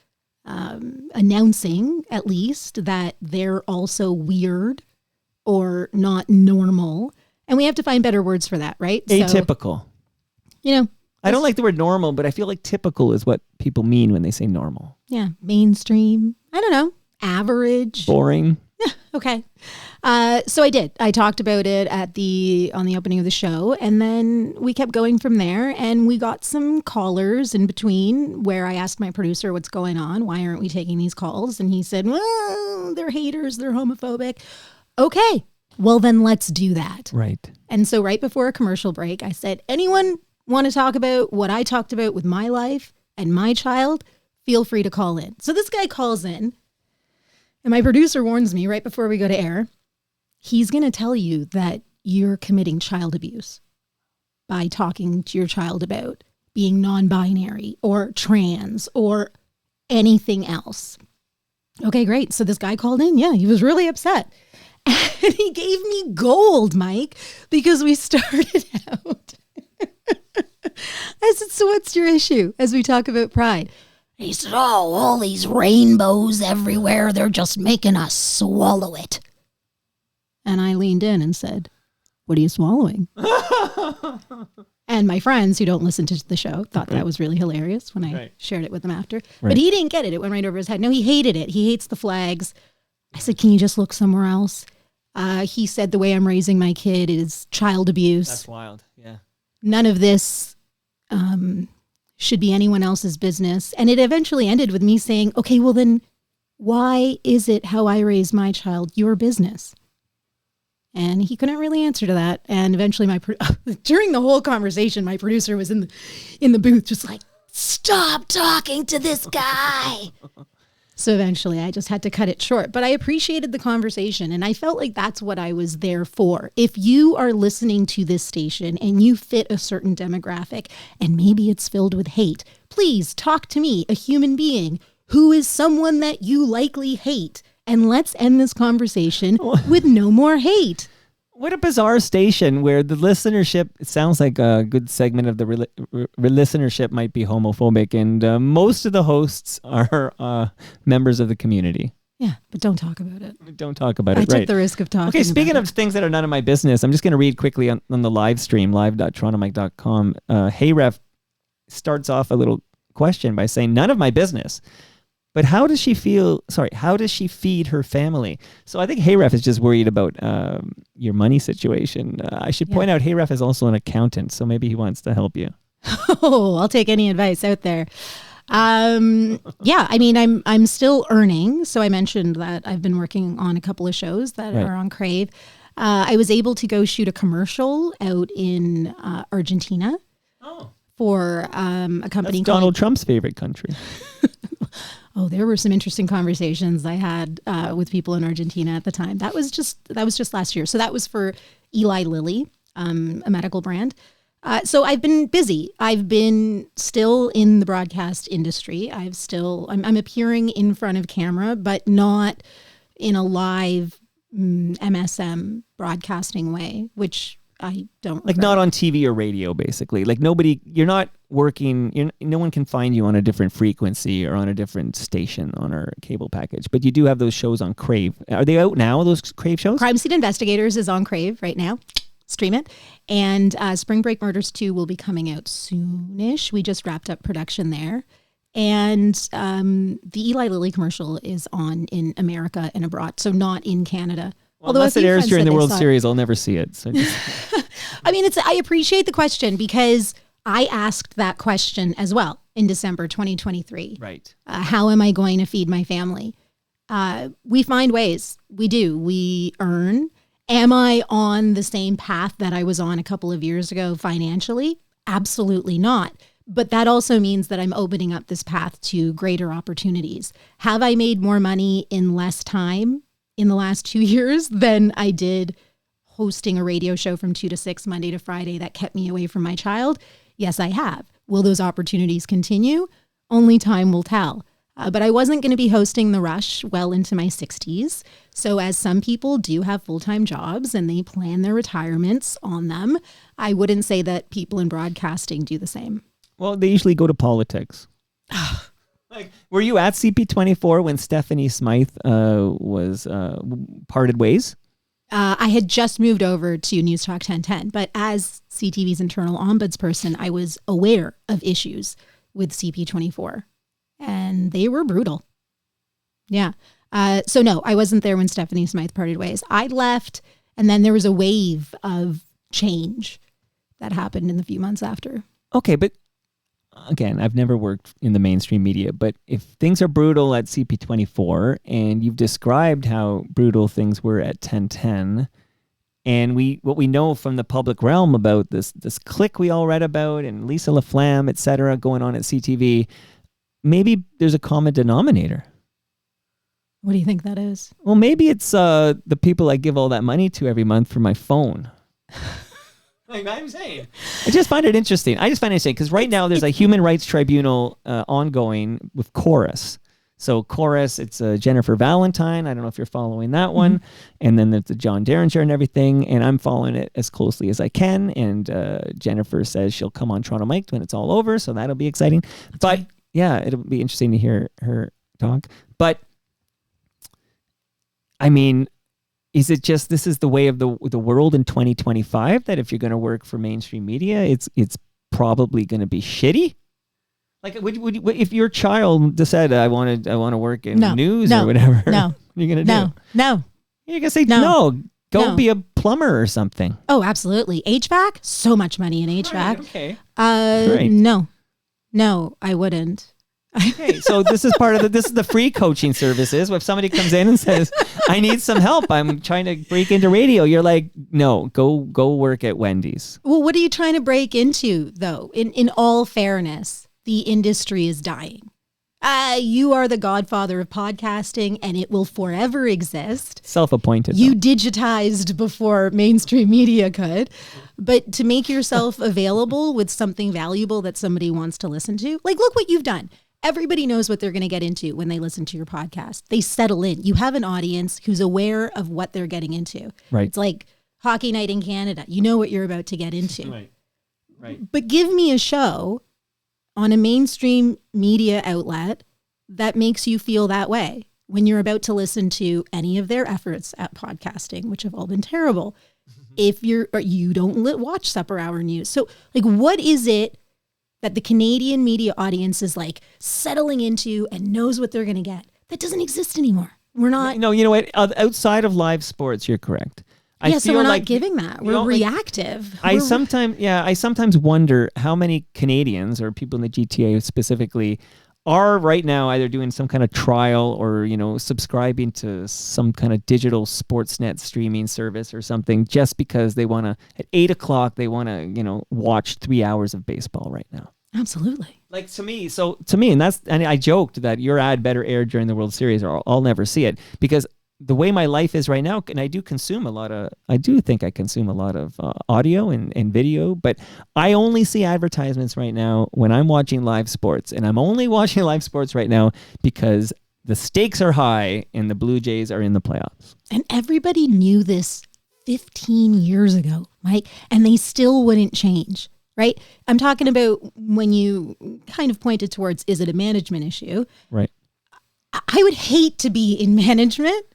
announcing at least that they're also weird or not normal. And we have to find better words for that, right? Atypical. So, I don't like the word normal, but I feel like typical is what people mean when they say normal. Yeah. Mainstream. I don't know. Average. Boring. Yeah. Okay. So I did. I talked about it on the opening of the show, and then we kept going from there, and we got some callers in between where I asked my producer what's going on. Why aren't we taking these calls? And he said, well, they're haters. They're homophobic. Okay. Well, then let's do that. Right. And so right before a commercial break, I said, anyone want to talk about what I talked about with my life and my child? Feel free to call in. So this guy calls in, and my producer warns me right before we go to air, he's going to tell you that you're committing child abuse by talking to your child about being non-binary or trans or anything else. Okay, great. So this guy called in. Yeah, he was really upset. And he gave me gold, Mike, because we started out. I said, so what's your issue as we talk about pride? And he said, oh, all these rainbows everywhere. They're just making us swallow it. And I leaned in and said, what are you swallowing? And my friends who don't listen to the show thought that was really hilarious when I shared it with them after. Right. But he didn't get it. It went right over his head. No, he hated it. He hates the flags. I said, can you just look somewhere else? He said the way I'm raising my kid is child abuse. That's wild. Yeah. None of this should be anyone else's business. And it eventually ended with me saying, okay, well then why is it how I raise my child your business? And he couldn't really answer to that. And eventually during the whole conversation, my producer was in the booth just like, stop talking to this guy. So eventually I just had to cut it short. But I appreciated the conversation, and I felt like that's what I was there for. If you are listening to this station and you fit a certain demographic, and maybe it's filled with hate, please talk to me, a human being who is someone that you likely hate. And let's end this conversation with no more hate. What a bizarre station where the listenership, it sounds like a good segment of the listenership might be homophobic, and most of the hosts are members of the community. Yeah, but don't talk about it. Don't talk about it, I right. took the risk of talking Okay, speaking about of things that are none of my business, I'm just going to read quickly on the live stream, live.torontomike.com. Hey Ref starts off a little question by saying, none of my business. But how does she feed her family? So I think Heyref is just worried about your money situation. I should point out Heyref is also an accountant, so maybe he wants to help you. Oh, I'll take any advice out there. Yeah, I mean, I'm still earning. So I mentioned that I've been working on a couple of shows that are on Crave. I was able to go shoot a commercial out in Argentina for a company That's Donald Trump's favorite country. Oh, there were some interesting conversations I had with people in Argentina at the time. That was just last year. So that was for Eli Lilly, a medical brand. So I've been busy. I've been still in the broadcast industry. I'm appearing in front of camera, but not in a live MSM broadcasting way, which I don't like not on TV or radio, basically. Like you're not working. No one can find you on a different frequency or on a different station on our cable package. But you do have those shows on Crave. Are they out now? Those Crave shows? Crime Scene Investigators is on Crave right now. Stream it. And Spring Break Murders 2 will be coming out soonish. We just wrapped up production there. And the Eli Lilly commercial is on in America and abroad, so not in Canada. Well, unless it airs during the World Series, I'll never see it. So I mean, I appreciate the question because I asked that question as well in December 2023. Right. How am I going to feed my family? We find ways. We do. We earn. Am I on the same path that I was on a couple of years ago financially? Absolutely not. But that also means that I'm opening up this path to greater opportunities. Have I made more money in less time in the last 2 years than I did hosting a radio show from 2 to 6, Monday to Friday that kept me away from my child? Yes, I have. Will those opportunities continue? Only time will tell. But I wasn't going to be hosting The Rush well into my 60s. So as some people do have full-time jobs and they plan their retirements on them, I wouldn't say that people in broadcasting do the same. Well, they usually go to politics. Like, were you at CP24 when Stephanie Smythe was parted ways? I had just moved over to News Talk 1010, but as CTV's internal ombudsperson, I was aware of issues with CP24, and they were brutal. Yeah. So no, I wasn't there when Stephanie Smythe parted ways. I left, and then there was a wave of change that happened in the few months after. Okay, but again, I've never worked in the mainstream media, but if things are brutal at CP24 and you've described how brutal things were at 1010, and what we know from the public realm about this clique we all read about and Lisa LaFlamme, et cetera, going on at CTV, maybe there's a common denominator. What do you think that is? Well, maybe it's the people I give all that money to every month for my phone. Like I'm saying, I just find it interesting. Because right now there's a human rights tribunal ongoing with Chorus. So Chorus, it's Jennifer Valentine. I don't know if you're following that one. And then there's the John Derringer and everything. And I'm following it as closely as I can. And Jennifer says she'll come on Toronto Mike when it's all over. So that'll be exciting. Yeah, it'll be interesting to hear her talk. But I mean, is it just this is the way of the world in 2025 that if you're going to work for mainstream media, it's probably going to be shitty? Like, would if your child decided I want to work in news or whatever, what are you going to do? No. You're going to say no. Go be a plumber or something. Oh, absolutely. HVAC, so much money in HVAC. Right, okay. Great. No, I wouldn't. Okay, so this is this is the free coaching services. If somebody comes in and says, I need some help, I'm trying to break into radio, you're like, no, go work at Wendy's. Well, what are you trying to break into though? In all fairness, the industry is dying. You are the godfather of podcasting, and it will forever exist. Self-appointed. You digitized before mainstream media could. But to make yourself available with something valuable that somebody wants to listen to, like, look what you've done. Everybody knows what they're going to get into when they listen to your podcast. They settle in. You have an audience who's aware of what they're getting into. Right. It's like Hockey Night in Canada. You know what you're about to get into. Right. But give me a show on a mainstream media outlet that makes you feel that way when you're about to listen to any of their efforts at podcasting, which have all been terrible. If you don't watch Supper Hour News. So, like, what is it that the Canadian media audience is like settling into and knows what they're going to get? That doesn't exist anymore. We're not. No, you know what? Outside of live sports, you're correct. So we're not giving that. We're reactive. I sometimes wonder how many Canadians or people in the GTA specifically are right now either doing some kind of trial or, you know, subscribing to some kind of digital Sportsnet streaming service or something just because they want to, at 8 o'clock, they want to, you know, watch 3 hours of baseball right now. Absolutely. Like to me, and I joked that your ad better air during the World Series or I'll never see it, because the way my life is right now, and I do think I consume a lot of audio and video, but I only see advertisements right now when I'm watching live sports. And I'm only watching live sports right now because the stakes are high and the Blue Jays are in the playoffs. And everybody knew this 15 years ago, Mike, and they still wouldn't change, right? I'm talking about when you kind of pointed towards, is it a management issue? Right. I would hate to be in management.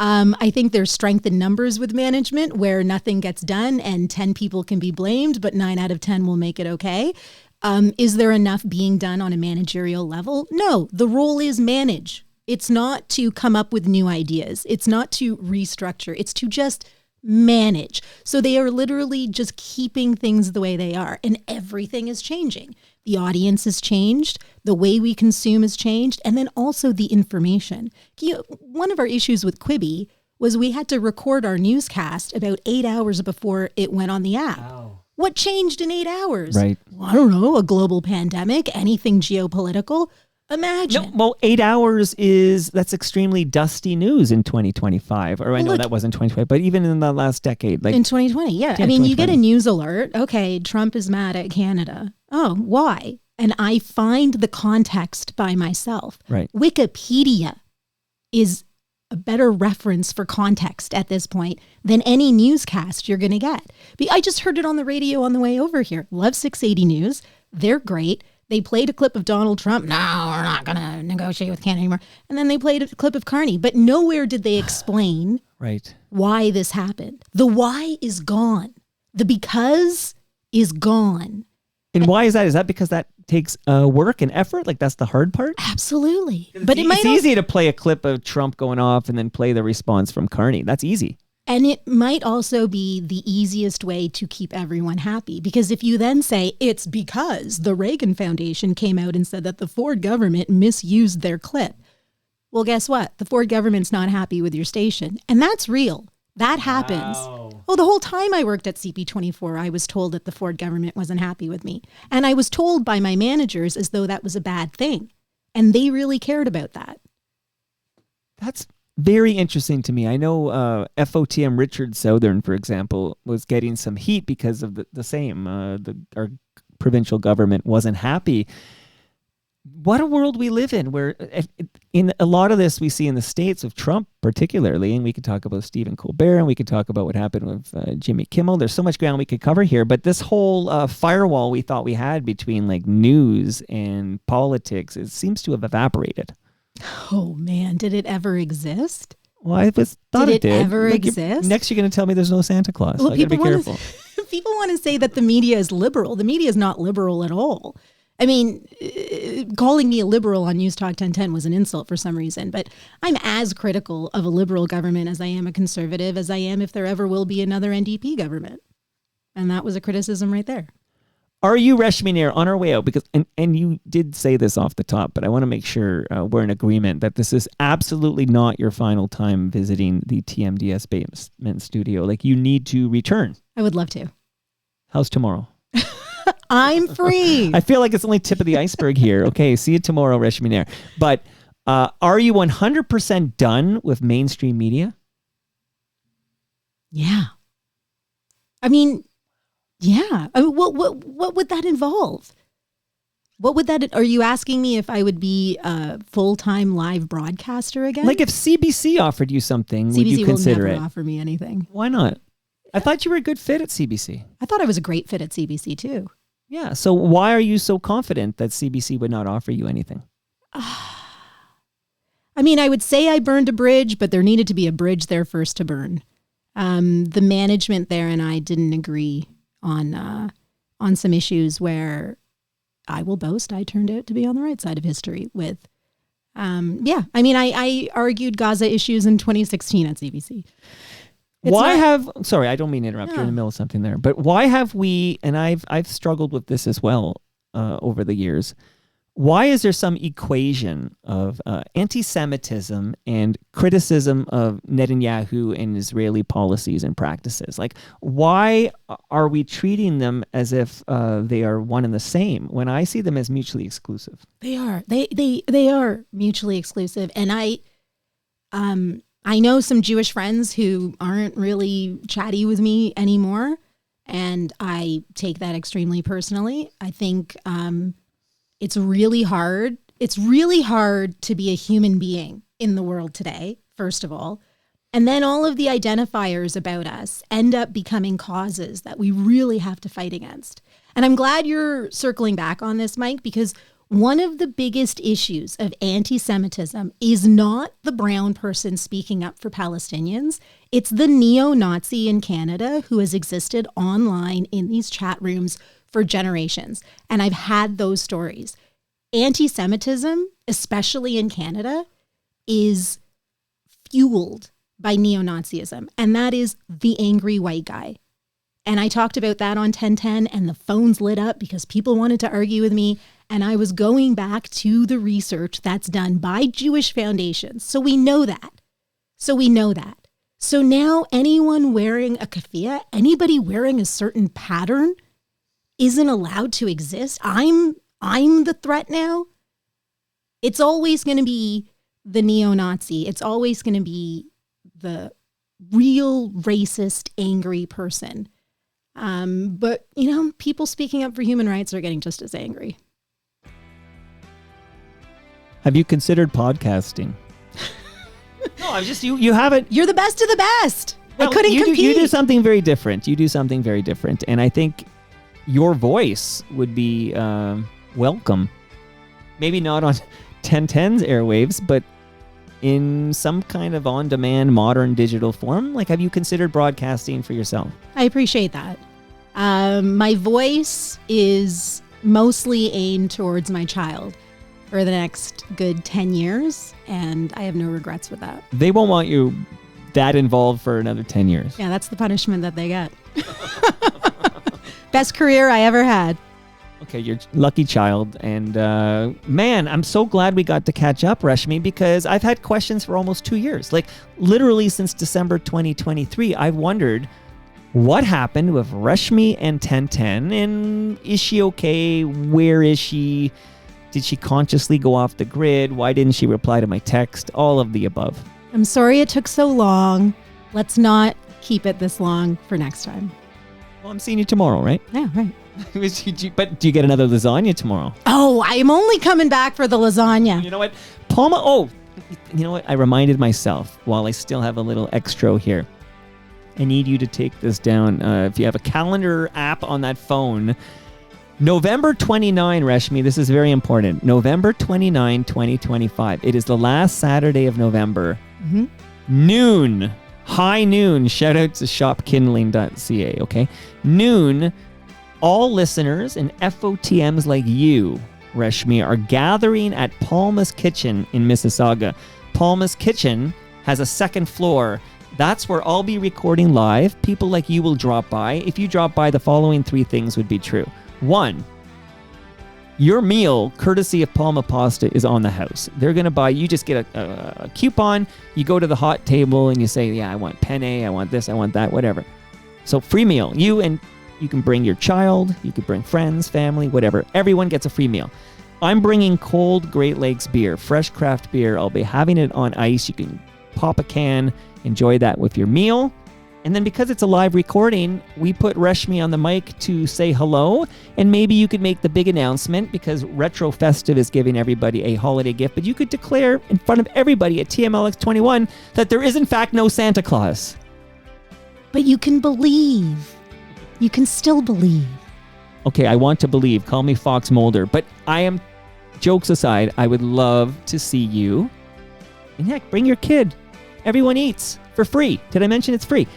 I think there's strength in numbers with management where nothing gets done and 10 people can be blamed, but 9 out of 10 will make it okay. Is there enough being done on a managerial level? No, the role is manage. It's not to come up with new ideas. It's not to restructure. It's to just manage. So they are literally just keeping things the way they are, and everything is changing. The audience has changed, the way we consume has changed, and then also the information. One of our issues with Quibi was we had to record our newscast about 8 hours before it went on the app. Wow. What changed in 8 hours? Right. Well, I don't know, a global pandemic, anything geopolitical. Imagine. No, well, 8 hours that's extremely dusty news in 2025. Or I know that wasn't 2025, but even in the last decade. Like in 2020, yeah. I mean, you get a news alert. Okay, Trump is mad at Canada. Oh, why? And I find the context by myself. Right. Wikipedia is a better reference for context at this point than any newscast you're going to get. I just heard it on the radio on the way over here. Love 680 News. They're great. They played a clip of Donald Trump. No, we're not going to negotiate with Canada anymore. And then they played a clip of Carney. But nowhere did they explain why this happened. The why is gone. The because is gone. And why is that? Is that because that takes work and effort? Like that's the hard part? Absolutely. But it's easy to play a clip of Trump going off and then play the response from Carney. That's easy. And it might also be the easiest way to keep everyone happy. Because if you then say it's because the Reagan Foundation came out and said that the Ford government misused their clip. Well, guess what? The Ford government's not happy with your station. And that's real. That happens. Wow. Oh, the whole time I worked at CP24, I was told that the Ford government wasn't happy with me. And I was told by my managers as though that was a bad thing. And they really cared about that. That's very interesting to me. I know FOTM Richard Southern, for example, was getting some heat because of the same. Our provincial government wasn't happy. What a world we live in, where in a lot of this we see in the States of Trump particularly, and we could talk about Stephen Colbert, and we could talk about what happened with Jimmy Kimmel. There's so much ground we could cover here, but this whole firewall we thought we had between like news and politics, it seems to have evaporated. Oh man, did it ever exist? Well, I thought it did. Did it ever exist? Next, you're going to tell me there's no Santa Claus. Well, I got to be careful. People want to say that the media is liberal. The media is not liberal at all. I mean, calling me a liberal on News Talk 1010 was an insult for some reason, but I'm as critical of a liberal government as I am a conservative, as I am if there ever will be another NDP government. And that was a criticism right there. Are you, Reshmi Nair, on our way out? Because and you did say this off the top, but I want to make sure we're in agreement that this is absolutely not your final time visiting the TMDS basement studio. Like, you need to return. I would love to. How's tomorrow? I'm free. I feel like it's only tip of the iceberg here. Okay, see you tomorrow, Reshmi Nair. But are you 100% done with mainstream media? Yeah. I mean, yeah. I mean, what would that involve? What would that? Are you asking me if I would be a full-time live broadcaster again? Like if CBC offered you something, would you consider will it? never offer me anything. Why not? I thought you were a good fit at CBC. I thought I was a great fit at CBC too. Yeah. So why are you so confident that CBC would not offer you anything? I mean, I would say I burned a bridge, but there needed to be a bridge there first to burn. The management there and I didn't agree on some issues where I will boast I turned out to be on the right side of history with. Yeah, I mean, I argued Gaza issues in 2016 at CBC. Sorry, I don't mean to interrupt. You're in the middle of something there. But why have we, and I've struggled with this as well over the years, why is there some equation of anti-Semitism and criticism of Netanyahu and Israeli policies and practices? Like, why are we treating them as if they are one and the same when I see them as mutually exclusive? They are. They are mutually exclusive. And I know some Jewish friends who aren't really chatty with me anymore, and I take that extremely personally. I think it's really hard. It's really hard to be a human being in the world today, first of all. And then all of the identifiers about us end up becoming causes that we really have to fight against. And I'm glad you're circling back on this, Mike, because one of the biggest issues of anti-Semitism is not the brown person speaking up for Palestinians. It's the neo-Nazi in Canada who has existed online in these chat rooms for generations. And I've had those stories. Anti-Semitism, especially in Canada, is fueled by neo-Nazism. And that is the angry white guy. And I talked about that on 1010 and the phones lit up because people wanted to argue with me. And I was going back to the research that's done by Jewish foundations. So we know that. So now anyone wearing a keffiyeh, anybody wearing a certain pattern isn't allowed to exist. I'm the threat now. It's always going to be the neo-Nazi. It's always going to be the real racist, angry person. But, people speaking up for human rights are getting just as angry. Have you considered podcasting? No, I'm just, you haven't. You're the best of the best. Well, I couldn't compete. You do something very different. And I think your voice would be welcome. Maybe not on 1010's airwaves, but in some kind of on-demand, modern digital form. Like, have you considered broadcasting for yourself? I appreciate that. My voice is mostly aimed towards my child for the next good 10 years, and I have no regrets with that. They won't want you that involved for another 10 years. Yeah, that's the punishment that they get. Best career I ever had. Okay, you're a lucky child. And man, I'm so glad we got to catch up, Reshmi, because I've had questions for almost 2 years. Like literally since December 2023, I've wondered what happened with Reshmi and 1010. And is she okay? Where is she? Did she consciously go off the grid? Why didn't she reply to my text? All of the above. I'm sorry it took so long. Let's not keep it this long for next time. Well, I'm seeing you tomorrow, right? Yeah, right. But do you get another lasagna tomorrow? Oh, I'm only coming back for the lasagna. You know what? Palma, you know what? I reminded myself while I still have a little extra here. I need you to take this down. If you have a calendar app on that phone, November 29, Reshmi, this is very important. November 29, 2025. It is the last Saturday of November. Mm-hmm. Noon. High noon. Shout out to shopkindling.ca, okay? Noon. All listeners and FOTMs like you, Reshmi, are gathering at Palma's Kitchen in Mississauga. Palma's Kitchen has a second floor. That's where I'll be recording live. People like you will drop by. If you drop by, the following 3 things would be true. 1, your meal, courtesy of Palma Pasta, is on the house. They're going to buy, you just get a coupon, you go to the hot table and you say, yeah, I want penne, I want this, I want that, whatever. So free meal. You and You can bring your child, you could bring friends, family, whatever. Everyone gets a free meal. I'm bringing cold Great Lakes beer, fresh craft beer. I'll be having it on ice. You can pop a can, enjoy that with your meal. And then because it's a live recording, we put Reshmi on the mic to say hello. And maybe you could make the big announcement because Retro Festive is giving everybody a holiday gift. But you could declare in front of everybody at TMLX21 that there is in fact no Santa Claus. But you can believe. You can still believe. Okay, I want to believe. Call me Fox Mulder. But jokes aside, I would love to see you. And heck, bring your kid. Everyone eats for free. Did I mention it's free?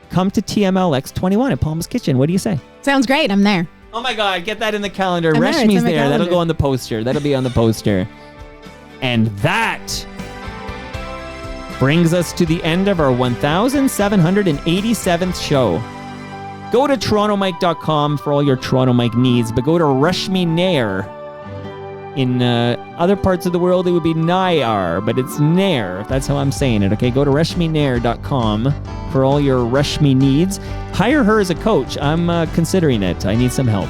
Come to TMLX21 at Palma's Kitchen. What do you say? Sounds great. I'm there. Oh my God, get that in the calendar. I'm Reshmi's there. there. That'll go on the poster. That'll be on the poster. And that brings us to the end of our 1787th show. Go to TorontoMike.com for all your Toronto Mike needs, but go to Reshmi Nair. In other parts of the world, it would be Nair, but it's Nair. That's how I'm saying it, okay? Go to ReshmiNair.com for all your Reshmi needs. Hire her as a coach. I'm considering it. I need some help.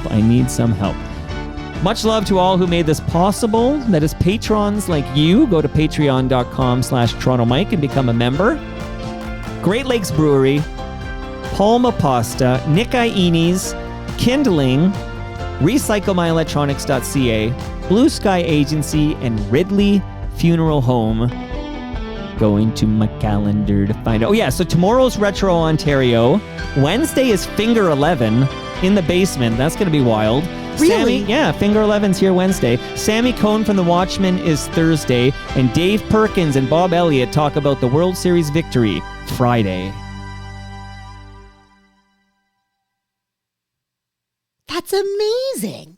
Much love to all who made this possible. That is patrons like you. Go to patreon.com/TorontoMike and become a member. Great Lakes Brewery, Palma Pasta, Nick Ienes, Kindling, RecycleMyElectronics.ca, Blue Sky Agency, and Ridley Funeral Home. Going to my calendar to find out. Oh yeah, so tomorrow's Retro Ontario. Wednesday is Finger 11 in the basement. That's going to be wild. Really? Finger 11's here Wednesday. Sammy Cohn from The Watchmen is Thursday. And Dave Perkins and Bob Elliott talk about the World Series victory Friday. That's amazing.